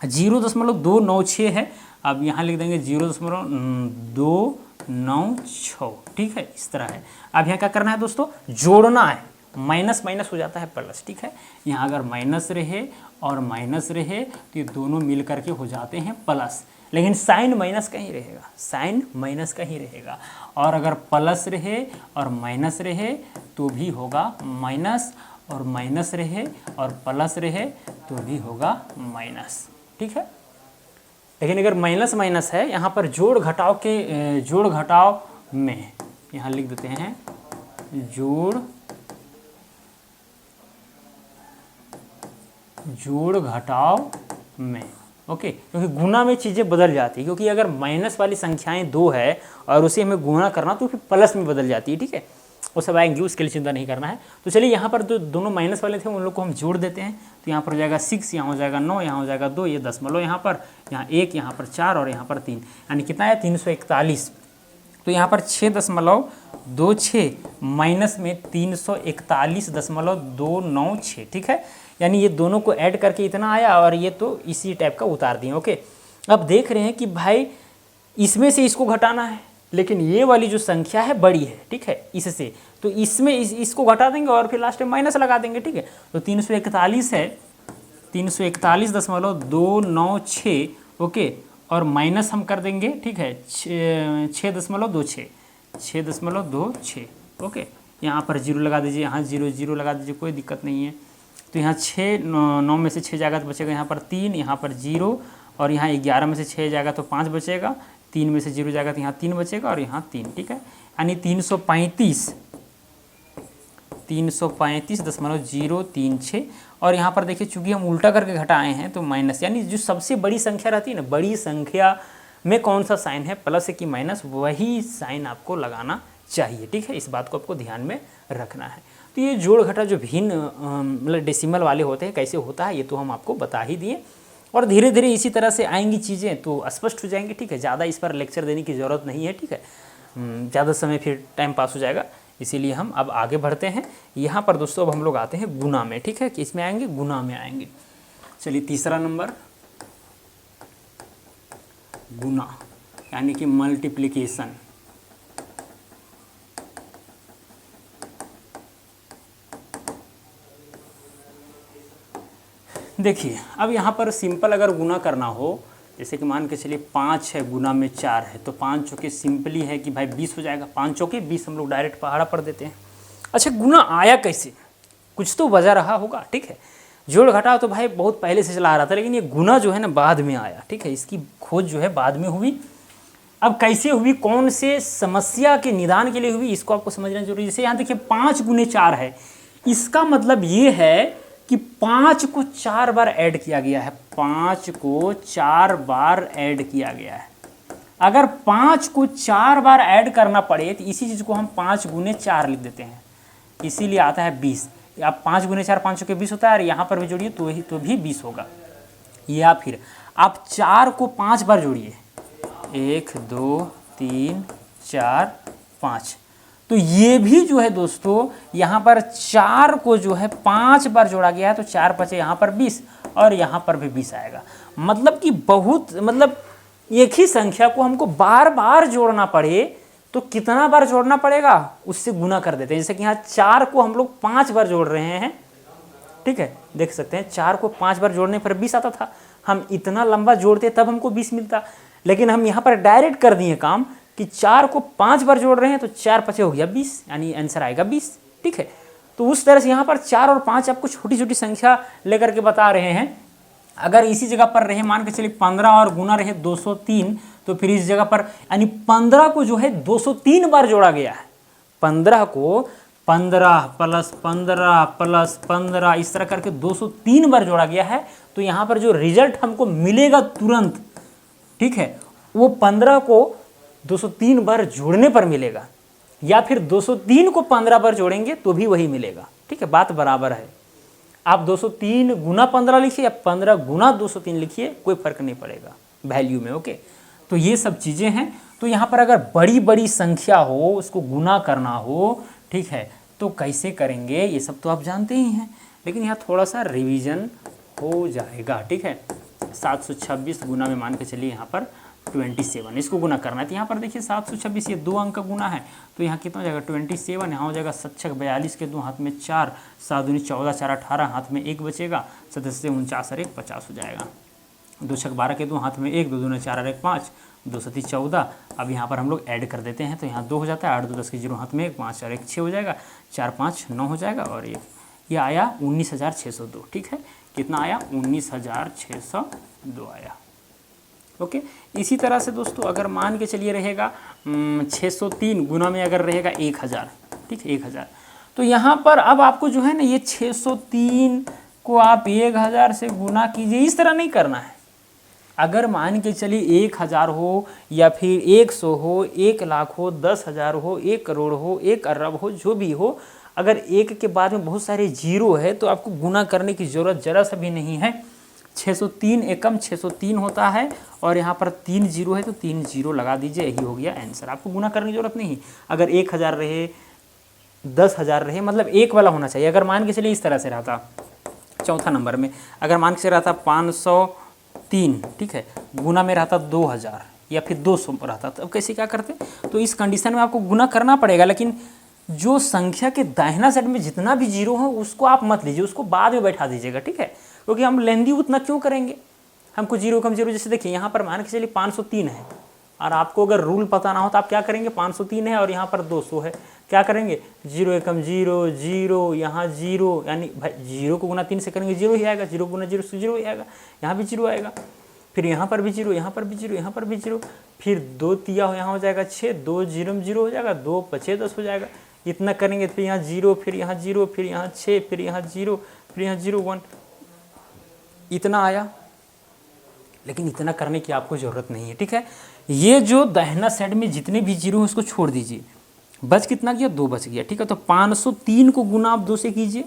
0.296 है, अब यहाँ लिख देंगे 0.296, ठीक है, इस तरह है। अब यहाँ क्या करना है दोस्तों, जोड़ना है, माइनस माइनस हो जाता है प्लस, ठीक है। यहाँ अगर माइनस रहे और माइनस रहे तो ये दोनों मिल करके हो जाते हैं प्लस, लेकिन साइन माइनस का ही रहेगा, साइन माइनस का ही रहेगा। और अगर प्लस रहे और माइनस रहे तो भी होगा माइनस, और माइनस रहे और प्लस रहे तो भी होगा माइनस। ठीक है। लेकिन अगर माइनस माइनस है, यहाँ पर जोड़ घटाव के जोड़ घटाव में, यहाँ लिख देते हैं जोड़ घटाव में, ओके। क्योंकि गुना में चीज़ें बदल जाती है, क्योंकि अगर माइनस वाली संख्याएं 2 है और उसे हमें गुना करना तो फिर प्लस में बदल जाती है, ठीक है। वो सब आएंगे, उसके लिए चिंता नहीं करना है। तो चलिए यहाँ पर जो दोनों माइनस वाले थे उन लोग को हम जोड़ देते हैं। तो यहाँ पर हो जाएगा 6, यहाँ हो जाएगा 9, यहाँ हो जाएगा 2, ये दशमलव यहाँ पर, यहाँ 1, यहाँ पर 4 और यहाँ पर 3, यानी कितना है 341। तो यहाँ पर 6.26 माइनस में 341.296, ठीक है। यानी ये दोनों को ऐड करके इतना आया और ये तो इसी टाइप का उतार दिए, ओके। अब देख रहे हैं कि भाई इसमें से इसको घटाना है, लेकिन ये वाली जो संख्या है बड़ी है, ठीक है, इससे। तो इसमें इसको घटा देंगे और फिर लास्ट में माइनस लगा देंगे, ठीक है। तो 341 है 341.296, ओके, और माइनस हम कर देंगे, ठीक है, 6.26, ओके। यहाँ पर 0 लगा दीजिए, यहाँ 0 0 लगा दीजिए, कोई दिक्कत नहीं है। तो यहाँ 6 9 में से 6 जाएगा तो बचेगा यहाँ पर 3, यहाँ पर 0, और यहाँ 11 में से 6 जाएगा तो 5 बचेगा, 3 में से 0 जाएगा तो यहाँ 3 बचेगा और यहाँ 3, ठीक है। यानी 335.036। और यहाँ पर देखिए चूंकि हम उल्टा करके घटाए हैं तो माइनस, यानी जो सबसे बड़ी संख्या रहती है ना, बड़ी संख्या में कौन सा साइन है, प्लस है कि माइनस, वही साइन आपको लगाना चाहिए, ठीक है। इस बात को आपको ध्यान में रखना है। तो ये जोड़ घटा जो भिन्न मतलब डेसिमल वाले होते हैं कैसे होता है ये तो हम आपको बता ही दिए, और धीरे धीरे इसी तरह से आएंगी चीज़ें तो स्पष्ट हो जाएंगी, ठीक है। ज़्यादा इस पर लेक्चर देने की ज़रूरत नहीं है, ठीक है। ज़्यादा समय फिर टाइम पास हो जाएगा, इसीलिए हम अब आगे बढ़ते हैं। यहाँ पर दोस्तों अब हम लोग आते हैं गुना में, ठीक है, कि इसमें आएंगे, गुना में आएंगे। चलिए तीसरा नंबर गुना, यानी कि मल्टीप्लिकेशन। देखिए अब यहाँ पर सिंपल अगर गुना करना हो, जैसे कि मान के चलिए 5 है गुना में 4 है, तो 5 चौके सिंपली है कि भाई 20 हो जाएगा, 5 चौके 20 हम लोग डायरेक्ट पहाड़ा पर देते हैं। अच्छा गुना आया कैसे, कुछ तो वजह रहा होगा, ठीक है। जोड़ घटाव तो भाई बहुत पहले से चला आ रहा था, लेकिन ये गुना जो है ना बाद में आया, ठीक है। इसकी खोज जो है बाद में हुई। अब कैसे हुई, कौन से समस्या के निदान के लिए हुई, इसको आपको समझना जरूरी है। जैसे यहाँ देखिए 5 गुने 4 है, इसका मतलब ये है कि 5 को 4 बार ऐड किया गया है, 5 को 4 बार ऐड किया गया है। अगर 5 को 4 बार ऐड करना पड़े तो इसी चीज़ को हम 5 गुने 4 लिख देते हैं, इसीलिए आता है 20। अब 5 गुने 4 5 के 20 होता है, और यहाँ पर भी जोड़िए तो भी 20 होगा। या फिर आप 4 को 5 बार जोड़िए, 1 2 3 4 5, तो ये भी जो है दोस्तों यहाँ पर 4 को जो है 5 बार जोड़ा गया है, तो 4 बचे यहाँ पर 20 और यहाँ पर भी 20 आएगा। मतलब कि बहुत, मतलब एक ही संख्या को हमको बार बार जोड़ना पड़े तो कितना बार जोड़ना पड़ेगा उससे गुना कर देते हैं। जैसे कि यहाँ 4 को हम लोग 5 बार जोड़ रहे हैं, ठीक है, देख सकते हैं 4 को 5 बार जोड़ने पर 20 आता था। हम इतना लंबा जोड़ते तब हमको 20 मिलता, लेकिन हम यहाँ पर डायरेक्ट कर दिए काम कि 4 को 5 बार जोड़ रहे हैं तो 4 5 हो गया 20, यानी आंसर आएगा 20, ठीक है। तो उस तरह से यहाँ पर 4 और 5 आपको छोटी छोटी संख्या लेकर के बता रहे हैं। अगर इसी जगह पर रहे, मान के चलिए 15 और गुना रहे 203, तो फिर इस जगह पर यानी 15 को जो है 203 बार जोड़ा गया है। 15 को 15 प्लस 15 प्लस 15 इस तरह करके 203 बार जोड़ा गया है। तो यहाँ पर जो रिजल्ट हमको मिलेगा तुरंत, ठीक है, वो 15 को 203 बार जोड़ने पर मिलेगा, या फिर 203 को 15 बार जोड़ेंगे तो भी वही मिलेगा, ठीक है, बात बराबर है। आप 203 गुना 15 लिखिए या 15 गुना 203 लिखिए, कोई फर्क नहीं पड़ेगा वैल्यू में, ओके। तो ये सब चीज़ें हैं। तो यहाँ पर अगर बड़ी बड़ी संख्या हो, उसको गुना करना हो, ठीक है, तो कैसे करेंगे ये सब तो आप जानते ही हैं, लेकिन यहाँ थोड़ा सा रिवीजन हो जाएगा, ठीक है। 726 गुना में मान के चलिए यहाँ पर 27, इसको गुना करना है। तो यहाँ पर देखिए 726 ये 2 अंक का गुना है, तो यहाँ कितना हो जाएगा 27, यहाँ हो जाएगा 7 6 42 के 2 हाथ में 4, 7 दूनी 14 4 18 हाथ में 1 बचेगा, 7 से 49 और 1 50 हो जाएगा। 2 6 12 के 2 हाथ में 1, 2 दूनी 4 और 1 5, 2 7 14। अब यहाँ पर हम लोग ऐड कर देते हैं, तो यहाँ 2 हो जाता है, 8 2 10 के 0 हाथ में 1, 5 और 1 6 हो जाएगा, 4 5 9 हो जाएगा, और ये आया 19,602, ठीक है। कितना आया 19,602 आया। ओके, इसी तरह से दोस्तों अगर मान के चलिए रहेगा 603 गुना में अगर रहेगा 1000, ठीक है 1000, तो यहाँ पर अब आपको जो है ना ये 603 को आप 1000 से गुना कीजिए, इस तरह नहीं करना है। अगर मान के चलिए 1000 हो या फिर 100 हो, 1 लाख हो, 10,000 हो, 1 करोड़ हो, 1 अरब हो, जो भी हो, अगर एक के बाद में बहुत सारे जीरो है तो आपको गुना करने की ज़रूरत जरा सा भी नहीं है। 603 एकम 603 होता है और यहाँ पर 3 जीरो है तो 3 जीरो लगा दीजिए, यही हो गया आंसर। आपको गुना करने की ज़रूरत नहीं। अगर 1000 रहे, 10,000 रहे, मतलब एक वाला होना चाहिए। अगर मान के चलिए इस तरह से रहा था चौथा नंबर में, अगर मान के रहा था 503, ठीक है, गुना में रहता 2000 या फिर 200 रहता, तो अब कैसे क्या करते? तो इस कंडीशन में आपको गुना करना पड़ेगा, लेकिन जो संख्या के दाहिना साइड में जितना भी जीरो हो उसको आप मत लीजिए, उसको बाद में बैठा दीजिएगा, ठीक है, क्योंकि हम लेंदी उतना क्यों करेंगे, हमको जीरो कम जीरो। जैसे देखिए यहाँ पर मान के चलिए 503 है और आपको अगर रूल पता ना हो तो आप क्या करेंगे, 503 है और यहाँ पर 200 है, क्या करेंगे, जीरो एकम जीरो, जीरो यहाँ जीरो, यानी भाई जीरो को गुना 3 से करेंगे जीरो ही आएगा, जीरो गुना जीरो से जीरो ही आएगा, यहाँ भी जीरो आएगा, फिर यहाँ पर भी जीरो, यहाँ पर भी जीरो, यहाँ पर भी जीरो, फिर 2 तिया हो यहाँ हो जाएगा 6, 2 जीरो में जीरो हो जाएगा, 2 5 10 हो जाएगा। इतना करेंगे फिर यहाँ जीरो, फिर यहाँ जीरो, फिर यहाँ 6, फिर यहाँ जीरो, फिर यहाँ 0 1, इतना आया। लेकिन इतना करने की आपको ज़रूरत नहीं है, ठीक है। ये जो दाहिना साइड में जितने भी जीरो हैं उसको छोड़ दीजिए, बच कितना गया, 2 बच गया, ठीक है। तो 503 को गुना आप 2 से कीजिए,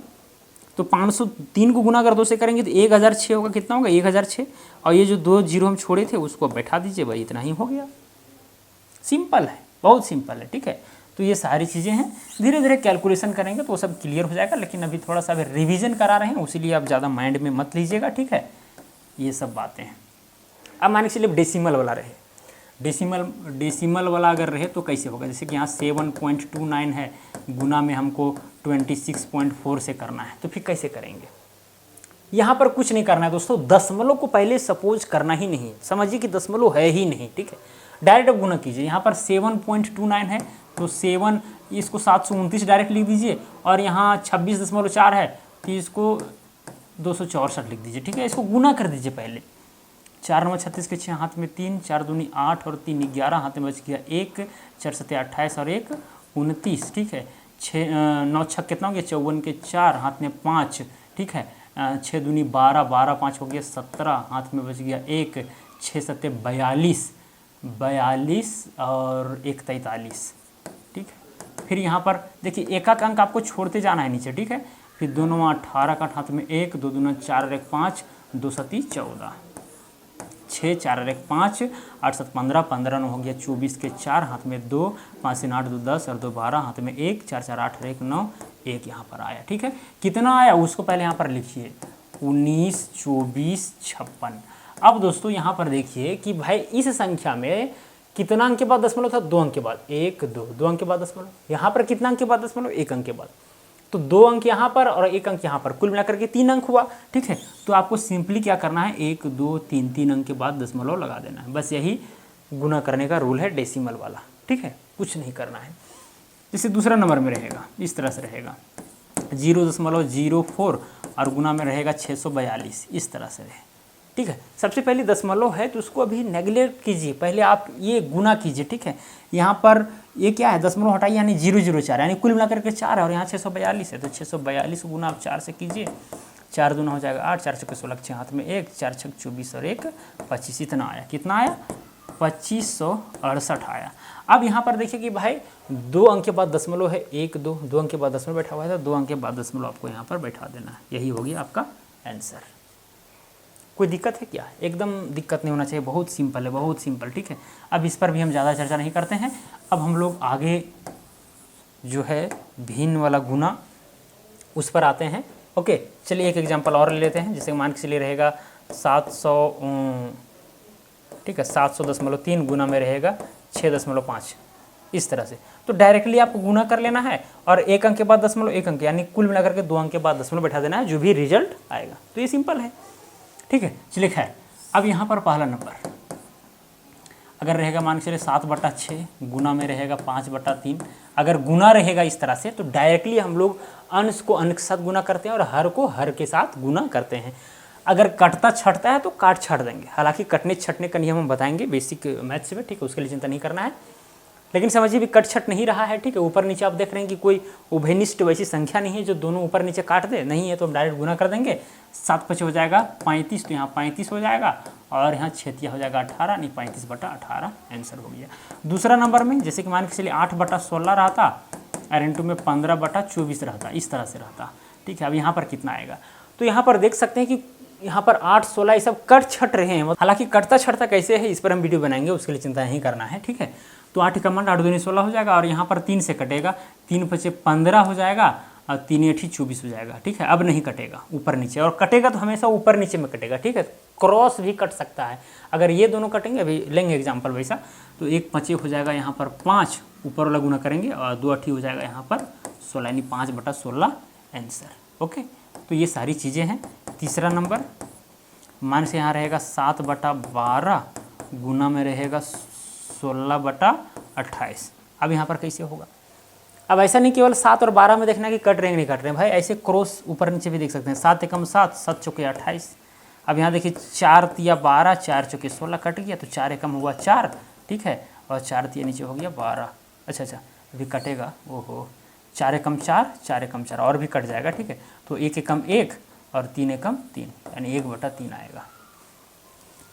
तो 503 को गुना अगर 2 से करेंगे तो 1006 होगा, कितना होगा 1006, और ये जो 2 जीरो हम छोड़े थे उसको बैठा दीजिए, भाई इतना ही हो गया। सिंपल है, बहुत सिंपल है, ठीक है। तो ये सारी चीज़ें हैं, धीरे धीरे कैलकुलेशन करेंगे तो वो सब क्लियर हो जाएगा, लेकिन अभी थोड़ा सा रिवीजन करा रहे हैं, इसीलिए आप ज़्यादा माइंड में मत लीजिएगा, ठीक है, ये सब बातें हैं। अब मान के चलिए डेसिमल वाला रहे, डेसिमल वाला अगर रहे तो कैसे होगा, जैसे कि यहाँ 7.29 है, गुना में हमको 26.4 से करना है, तो फिर कैसे करेंगे। यहाँ पर कुछ नहीं करना है दोस्तों, दशमलव को पहले सपोज करना ही नहीं, समझिए कि दशमलव है ही नहीं, ठीक है, डायरेक्ट अब गुना कीजिए। यहाँ पर 7.29 है तो 7, इसको 729 डायरेक्ट लिख दीजिए, और यहाँ 26.4 है तो इसको 264 लिख दीजिए, ठीक है। इसको गुना कर दीजिए पहले, 4 9 36 के 6 हाथ में 3, 4 दूनी 8 और 3 11, हाथ में बच गया 1, 4 7 28 और 1 29, ठीक है। 6 9 6 कितना हो गया, 54 के 4, हाथ में 5, ठीक है। 6 दूनी 12, 12 5 हो गया 17, हाथ में बच गया 1, 6 7 42, 42 और 1 43, ठीक है। फिर यहाँ पर देखिए एक एक अंक आपको छोड़ते जाना है नीचे, ठीक है। फिर 2 9 18 का हाथ में 1, 2 दूना 4 और 1 5, 2 7 14, 6 4 और 1 5, 8 7 15, 15 9 हो गया 24 के 4, हाथ में 2, 5 3 8 2 10 और 2 12, हाथ में 1, 4 4 8 और 1 9, 1 यहाँ पर आया, ठीक है। कितना आया उसको पहले यहाँ पर लिखिए, 19 24 56। अब दोस्तों यहाँ पर देखिए कि भाई इस संख्या में कितना अंक के बाद दशमलव था, 2 अंक के बाद, 1 2, 2 अंक के बाद दशमलव। यहाँ पर कितना अंक के बाद दशमलव, 1 अंक के बाद, तो 2 अंक यहाँ पर और 1 अंक यहाँ पर, कुल मिलाकर के 3 अंक हुआ, ठीक है। तो आपको सिंपली क्या करना है, 1 2 3 3 अंक के बाद दशमलव लगा देना है, बस यही गुना करने का रूल है डेसिमल वाला, ठीक है, कुछ नहीं करना है। जैसे दूसरा नंबर में रहेगा, इस तरह से रहेगा 0.04 और गुना में रहेगा 642, इस तरह से रहे, ठीक है। सबसे पहले दशमलव है तो उसको अभी नेगलेक्ट कीजिए, पहले आप ये गुना कीजिए, ठीक है। यहाँ पर ये क्या है, दशमलव हटाइए, यानी 004, यानी कुल मिलाकर के 4 है और यहाँ 642 है, तो 642 गुना आप 4 से कीजिए, 4 दूना हो जाएगा 8, 4 6 16, 6 हाथ में 1, 4 6 24 और 1 25, इतना आया, कितना आया 2568 आया। अब यहाँ पर देखिए कि भाई 2 अंक के बाद दशमलव है, 1 2, 2 अंक के बाद दशमलव बैठा हुआ है, तो 2 अंक के बाद दशमलव आपको यहाँ पर बैठा देना है, यही होगी आपका आंसर। कोई दिक्कत है क्या, एकदम दिक्कत नहीं होना चाहिए, बहुत सिंपल है, बहुत सिंपल, ठीक है। अब इस पर भी हम ज़्यादा चर्चा नहीं करते हैं, अब हम लोग आगे जो है भिन्न वाला गुना उस पर आते हैं। ओके, चलिए एक एग्जांपल और ले लेते हैं, जैसे मान के चलिए रहेगा 700, ठीक है, 700.3 गुना में रहेगा 6.5, इस तरह से। तो डायरेक्टली आपको गुना कर लेना है और 1 अंक के बाद दशमलव 1 अंक, यानी कुल मिलाकर के 2 अंक के बाद दशमलव बैठा देना है, जो भी रिजल्ट आएगा। तो ये सिंपल है, ठीक है। चलिए खैर, अब यहाँ पर पहला नंबर अगर रहेगा मान के चलिए 7/6 गुना में रहेगा 5/3, अगर गुना रहेगा इस तरह से तो डायरेक्टली हम लोग अंश को अंश के साथ गुना करते हैं और हर को हर के साथ गुना करते हैं। अगर कटता छटता है तो काट छट देंगे। हालांकि कटने छटने का नियम हम बताएंगे बेसिक मैथ्स में, ठीक है, उसके लिए चिंता नहीं करना है। लेकिन समझिए भी कट छट नहीं रहा है, ठीक है। ऊपर नीचे आप देख रहे हैं कि कोई उभयनिष्ठ वैसी संख्या नहीं है जो दोनों ऊपर नीचे काट दे, नहीं है तो हम डायरेक्ट गुना कर देंगे। 7 5 हो जाएगा 35, तो यहाँ 35 हो जाएगा और यहाँ छेतिया हो जाएगा 18, नहीं 35/18 आंसर हो गया। दूसरा नंबर में जैसे कि मान के चलिए 8/16 रहता और इंटू में 15/24 रहता, इस तरह से रहता, ठीक है। अब यहाँ पर कितना आएगा, तो यहाँ पर देख सकते हैं कि यहाँ पर 8 16 ये सब कट छट रहे हैं। हालांकि कटता छटता कैसे है इस पर हम वीडियो बनाएंगे, उसके लिए चिंता नहीं करना है, ठीक है। तो 8 का मान 8 दूनी 16 हो जाएगा और यहाँ पर 3 से कटेगा, 3 5 15 हो जाएगा और 3 8 24 हो जाएगा, ठीक है। अब नहीं कटेगा ऊपर नीचे, और कटेगा तो हमेशा ऊपर नीचे में कटेगा, ठीक है। क्रॉस भी कट सकता है, अगर ये दोनों कटेंगे, अभी लेंगे एग्जाम्पल वैसा, तो 1 5 हो जाएगा यहाँ पर 5, ऊपर वाला गुना करेंगे और 2 8 हो जाएगा यहाँ पर 16, यानी 5/16 आंसर। ओके, तो ये सारी चीज़ें हैं। तीसरा नंबर मान से यहाँ रहेगा 7/12 गुना में रहेगा 16/28। अब यहाँ पर कैसे होगा, अब ऐसा नहीं केवल 7 और 12 में देखना कि कट रहे नहीं कट रहे, भाई ऐसे क्रॉस ऊपर नीचे भी देख सकते हैं। 7 एकम 7, 7 चौके 28। अब यहाँ देखिए 4 तिया 12, 4 चौके 16 कट गया, तो 4 एकम हुआ 4, ठीक है, और 4 तिया नीचे हो गया 12। अच्छा अभी कटेगा, ओहो, 4 एकम 4, 4 एकम 4 और भी कट जाएगा, ठीक है। तो 1 एकम 1 और 3 एकम 3, यानी 1/3 आएगा।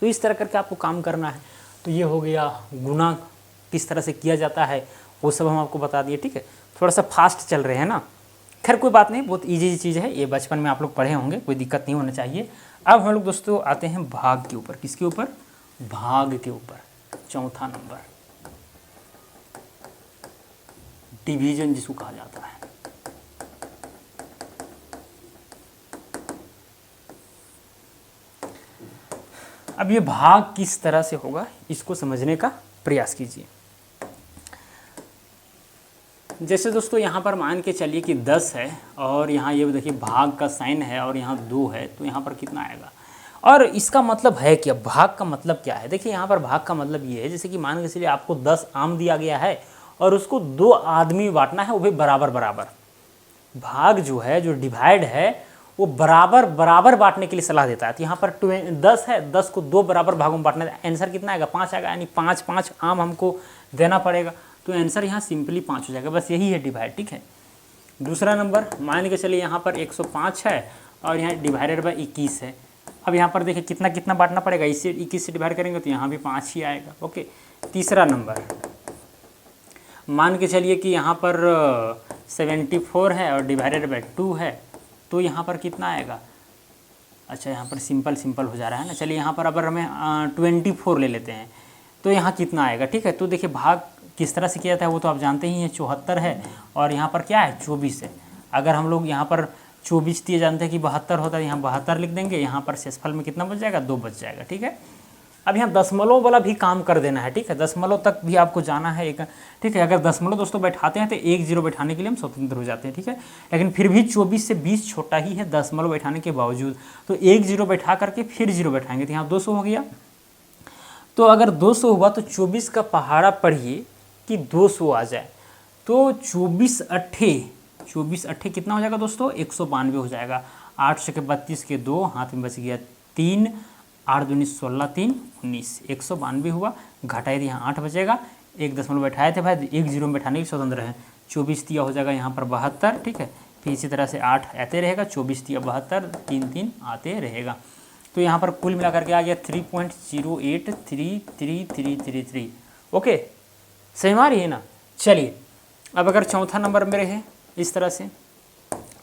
तो इस तरह करके आपको काम करना है। तो ये हो गया गुना किस तरह से किया जाता है, वो सब हम आपको बता दिए, ठीक है। थोड़ा सा फास्ट चल रहे हैं ना, खैर कोई बात नहीं, बहुत इजी चीज़ है, ये बचपन में आप लोग पढ़े होंगे, कोई दिक्कत नहीं होना चाहिए। अब हम लोग दोस्तों आते हैं भाग के ऊपर। किसके ऊपर, भाग के ऊपर। चौथा नंबर डिवीजन जिसको कहा जाता है। अब ये भाग किस तरह से होगा इसको समझने का प्रयास कीजिए। जैसे दोस्तों यहाँ पर मान के चलिए कि 10 है और यहाँ ये देखिए भाग का साइन है और यहाँ 2 है, तो यहाँ पर कितना आएगा। और इसका मतलब है क्या, भाग का मतलब क्या है। देखिए यहाँ पर भाग का मतलब ये है, जैसे कि मान के चलिए आपको 10 आम दिया गया है और उसको 2 आदमी बांटना है, वो भी बराबर बराबर। भाग जो है, जो डिवाइड है, वो बराबर बराबर बांटने के लिए सलाह देता है। तो यहाँ पर 10 है, 10 को 2 बराबर भागों में बांटना है, आंसर कितना आएगा, 5 आएगा, यानी 5 5 आम हमको देना पड़ेगा। तो आंसर यहाँ सिंपली 5 हो जाएगा, बस यही है डिवाइड, ठीक है। दूसरा नंबर मान के चलिए यहाँ पर 105 है और यहाँ डिवाइडेड बाय 21 है। अब यहाँ पर देखिए कितना कितना बांटना पड़ेगा, इससे 21 से डिवाइड करेंगे तो यहाँ भी 5 ही आएगा। ओके, तीसरा नंबर मान के चलिए कि यहाँ पर 74 है और डिवाइडेड बाय 2 है, तो यहाँ पर कितना आएगा। अच्छा यहाँ पर सिंपल हो जा रहा है ना। चलिए यहाँ पर अगर हमें 24 ले लेते हैं तो यहाँ कितना आएगा, ठीक है। तो देखिए भाग किस तरह से किया जाता है वो तो आप जानते ही हैं, 74 है और यहाँ पर क्या है 24 है। अगर हम लोग यहाँ पर 24 दिए जानते हैं कि 72 होता है, यहाँ 72 लिख देंगे, यहाँ पर शेषफल में कितना बच जाएगा, 2 बच जाएगा, ठीक है। अब यहाँ दशमलव वाला भी काम कर देना है, ठीक है, दशमलव तक भी आपको जाना है एक, ठीक है। अगर दशमलव दोस्तों बैठाते हैं तो 1 0 बैठाने के लिए हम स्वतंत्र हो जाते हैं, ठीक है। लेकिन फिर भी 24 से 20 छोटा ही है दशमलव बैठाने के बावजूद, तो 1 0 बैठा करके फिर 0 बैठाएंगे तो यहाँ 200 हो गया। तो अगर 200 हुआ तो 24 का पहाड़ा पढ़िए कि 200 आ जाए, तो 24 अट्ठे कितना हो जाएगा दोस्तों, 192 हो जाएगा। 8 से 32 के 2 हाथ में बच गया 3, 8 दूनी 16, 3 19, 192 हुआ। घटाए यहाँ 8 बचेगा, 1 दशमलव बैठाए थे भाई, 1 0 में बैठाने की स्वतंत्र है। 24 दिया हो जाएगा यहाँ पर 72, ठीक है। फिर इसी तरह से 8 आते रहेगा, 24 दिया 72, 3 3 आते रहेगा। तो यहाँ पर कुल मिलाकर के आ गया 3.083333। ओके, सही मारी है ना। चलिए अब अगर चौथा नंबर में रहे इस तरह से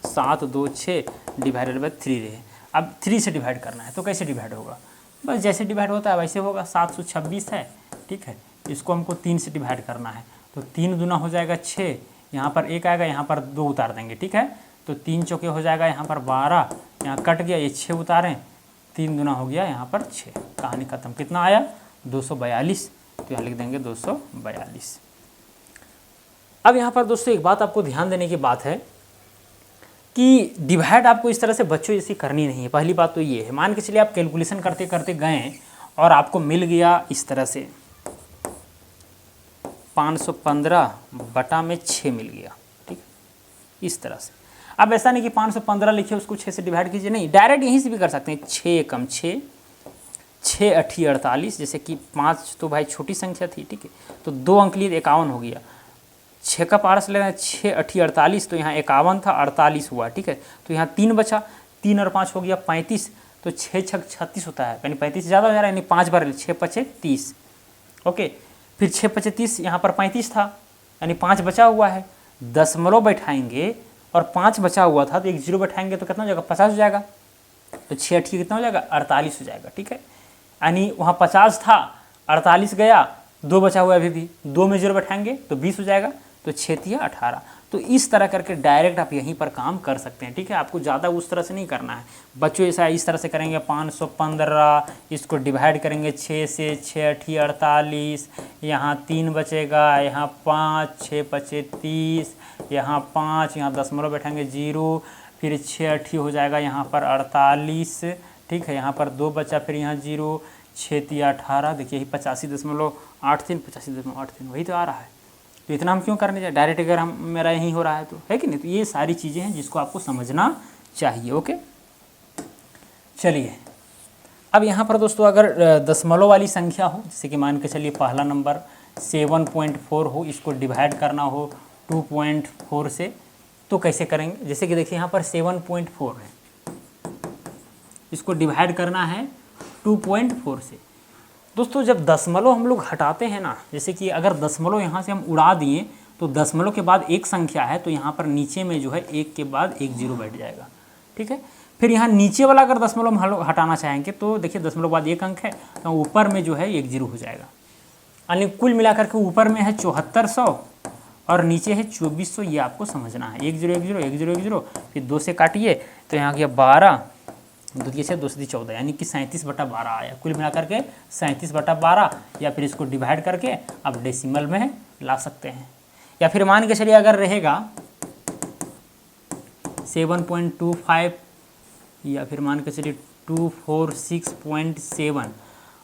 7 2 6 डिवाइडेड बाय 3 रहे, अब 3 से डिवाइड करना है तो कैसे डिवाइड होगा, बस जैसे डिवाइड होता है वैसे होगा। 726 है, ठीक है, इसको हमको 3 से डिवाइड करना है, तो 3 दूना हो जाएगा 6, यहाँ पर 1 आएगा, यहाँ पर 2 उतार देंगे, ठीक है। तो 3 चौके हो जाएगा यहाँ पर 12, यहाँ कट गया, ये 6 उतारें, 3 दूना हो गया यहाँ पर 6, कहानी खत्म। कितना आया 242, तो यहाँ लिख देंगे 242। अब यहाँ पर दोस्तों एक बात आपको ध्यान देने की बात है कि डिवाइड आपको इस तरह से बच्चों जैसी करनी नहीं है। पहली बात तो ये है, मान के चलिए आप कैलकुलेशन करते करते गए और आपको मिल गया इस तरह से 515/6 मिल गया, ठीक है, इस तरह से। अब ऐसा नहीं कि 515 लिखे उसको 6 से डिवाइड कीजिए, नहीं, डायरेक्ट यहीं से भी कर सकते हैं। 6 कम 6, 6 8 48, जैसे कि 5 तो भाई छोटी संख्या थी, ठीक है, तो 2 अंक लिए 51 हो गया। 6 का पारस लेना है, 6 8 48, तो यहाँ 51 था, 48 हुआ, ठीक है, तो यहाँ 3 बचा, 3 और 5 हो गया 35, तो 6 6 36 होता है, यानी 35 ज़्यादा हो जा रहा है, यानी 5 बार 6 5 30, ओके। फिर 6 5 30, यहाँ पर 35 था, यानी 5 बचा हुआ है, दशमलव बैठाएंगे और 5 बचा हुआ था, तो एक जीरो बैठाएंगे तो कितना हो जाएगा, 50 हो जाएगा, तो 6 8 कितना हो जाएगा, 48 हो जाएगा, ठीक है। यानी वहाँ 50 था, 48 गया, 2 बचा हुआ है अभी भी, 2 में जीरो बैठाएंगे तो 20 हो जाएगा, तो 6 3 18। तो इस तरह करके डायरेक्ट आप यहीं पर काम कर सकते हैं, ठीक है। आपको ज़्यादा उस तरह से नहीं करना है। बच्चों ऐसा इस तरह से करेंगे, 515, इसको डिवाइड करेंगे 6 से, 6 8 48, यहाँ 3 बचेगा, यहाँ 5, 6 5 30, यहाँ 5, यहाँ दशमलव बैठाएंगे 0, फिर 6 8 हो जाएगा यहाँ पर 48, ठीक है, यहाँ पर 2 बचा, फिर यहाँ 0, 6 3 18, देखिए यही 85.83, 85.83 वही तो आ रहा है। तो इतना हम क्यों करने जाए, डायरेक्ट अगर हम मेरा यहीं हो रहा है तो, है कि नहीं। तो ये सारी चीज़ें हैं जिसको आपको समझना चाहिए, ओके। चलिए अब यहाँ पर दोस्तों अगर दशमलव वाली संख्या हो, जैसे कि मान के चलिए पहला नंबर 7.4 हो, इसको डिवाइड करना हो 2.4 से, तो कैसे करेंगे। जैसे कि देखिए यहाँ पर 7.4 है, इसको डिवाइड करना है 2.4 से। दोस्तों जब दशमलव हम लोग हटाते हैं ना, जैसे कि अगर दशमलव यहाँ से हम उड़ा दिए तो दशमलव के बाद एक संख्या है, तो यहाँ पर नीचे में जो है एक के बाद एक जीरो बैठ जाएगा, ठीक है। फिर यहाँ नीचे वाला अगर दशमलव हम हटाना चाहेंगे तो देखिए दशमलव के बाद एक अंक है, तो ऊपर में जो है एक जीरो हो जाएगा। यानी कुल मिलाकर के ऊपर में है 7400 और नीचे है 2400, ये आपको समझना है। 1 0 1 0 1 0 1 0, फिर 2 से काटिए तो यहाँ गया 12, 2 से 2 से 14, यानी कि 37/12 आया। कुल मिलाकर के 37/12, या फिर इसको डिवाइड करके आप डेसिमल में ला सकते हैं। या फिर मान के चलिए अगर रहेगा 7.25, या फिर मान के चलिए 246.7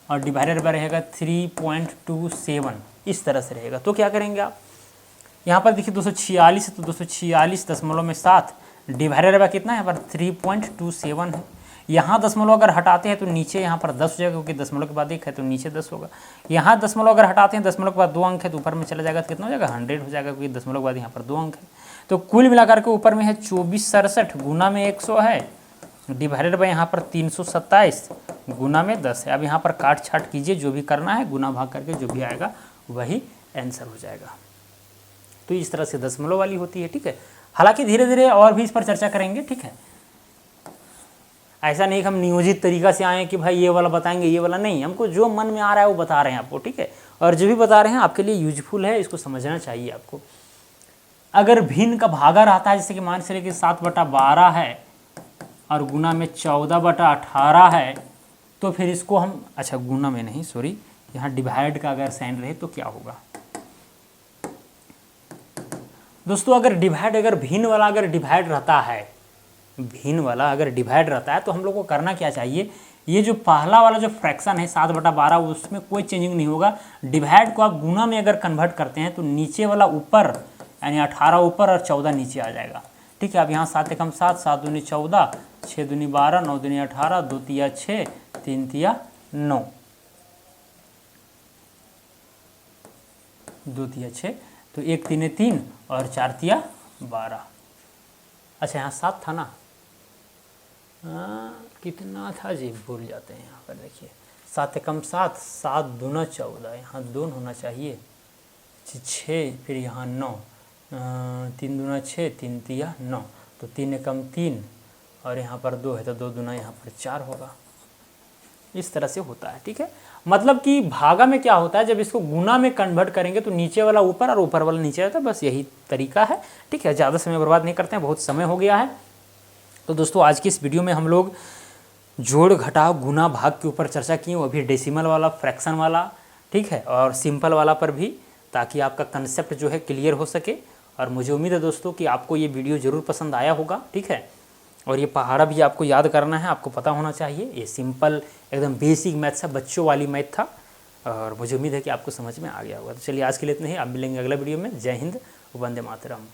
और डिवाइडेड बाय रहेगा 3.27, इस तरह से रहेगा। तो क्या करेंगे आप, यहाँ पर देखिए 246 है, तो 246.7 डिवाइडेड बाय कितना है, यहाँ पर 3.27 है। यहाँ दशमलव अगर हटाते हैं तो नीचे यहाँ पर 10 हो जाएगा, क्योंकि दशमलव के बाद 1 है तो नीचे 10 होगा। यहाँ दशमलव अगर हटाते हैं, दशमलव के बाद 2 अंक है तो ऊपर में चला जाएगा, तो कितना हो जाएगा, 100 हो जाएगा, क्योंकि दशमलव के बाद यहाँ पर 2 अंक है। तो कुल मिलाकर के ऊपर में है 2467 गुना में 100 है, डिवाइडेड बाय यहाँ पर 327 गुना में 10 है। अब यहाँ पर काट छाट कीजिए, जो भी करना है गुना भाग करके जो भी आएगा वही आंसर हो जाएगा। तो इस तरह से दशमलव वाली होती है, ठीक है। हालांकि धीरे धीरे और भी इस पर चर्चा करेंगे, ठीक है। ऐसा नहीं कि हम नियोजित तरीका से आए कि भाई ये वाला बताएंगे ये वाला नहीं, हमको जो मन में आ रहा है वो बता रहे हैं आपको, ठीक है। और जो भी बता रहे हैं आपके लिए यूजफुल है, इसको समझना चाहिए आपको। अगर भिन्न का भागा रहता है, जैसे कि मान चलिए कि 7/12 है और गुना में 14/18 है, तो फिर इसको हम, अच्छा गुना में नहीं, सॉरी, यहाँ डिवाइड का अगर साइन रहे तो क्या होगा दोस्तों। अगर डिवाइड, अगर भिन्न वाला अगर डिवाइड रहता है, भिन्न वाला अगर डिवाइड रहता है तो हम लोग को करना क्या चाहिए, ये जो पहला वाला जो फ्रैक्शन है 7/12, उसमें कोई चेंजिंग नहीं होगा। डिवाइड को आप गुना में अगर कन्वर्ट करते हैं तो नीचे वाला ऊपर, यानी 18 ऊपर और 14 नीचे आ जाएगा, ठीक है। अब यहाँ 7 एकम 7, 7 दूनी 14, 6 दूनी 12, 9 दूनी 18, 2 तिया 6, 3 तिया 9, 2 तिया 6, तो 1 3 3 और 4 तिया 12। अच्छा यहाँ 7 था ना, कितना था जी, भूल जाते हैं। यहाँ पर देखिए 7 एकम 7, 7 दूना 14, यहाँ 2 होना चाहिए, 6, फिर यहाँ 9, 3 दूना 6, 3 तिया 9, तो 3 एकम 3 और यहाँ पर 2 है तो 2 दूना यहाँ पर 4 होगा। इस तरह से होता है, ठीक है। मतलब कि भागा में क्या होता है, जब इसको गुना में कन्वर्ट करेंगे तो नीचे वाला ऊपर और ऊपर वाला नीचे आता है, बस यही तरीका है, ठीक है। ज़्यादा समय बर्बाद नहीं करते हैं, बहुत समय हो गया है। तो दोस्तों आज की इस वीडियो में हम लोग जोड़ घटाव गुना भाग के ऊपर चर्चा की, वो भी डेसिमल वाला, फ्रैक्शन वाला, ठीक है, और सिंपल वाला पर भी, ताकि आपका कंसेप्ट जो है क्लियर हो सके। और मुझे उम्मीद है दोस्तों कि आपको ये वीडियो ज़रूर पसंद आया होगा, ठीक है। और ये पहाड़ा भी आपको याद करना है, आपको पता होना चाहिए। ये सिंपल एकदम बेसिक मैथ्स है, बच्चों वाली मैथ था, और मुझे उम्मीद है कि आपको समझ में आ गया होगा। तो चलिए आज के लिए इतना ही, आप मिलेंगे अगला वीडियो में। जय हिंद, वंदे मातरम।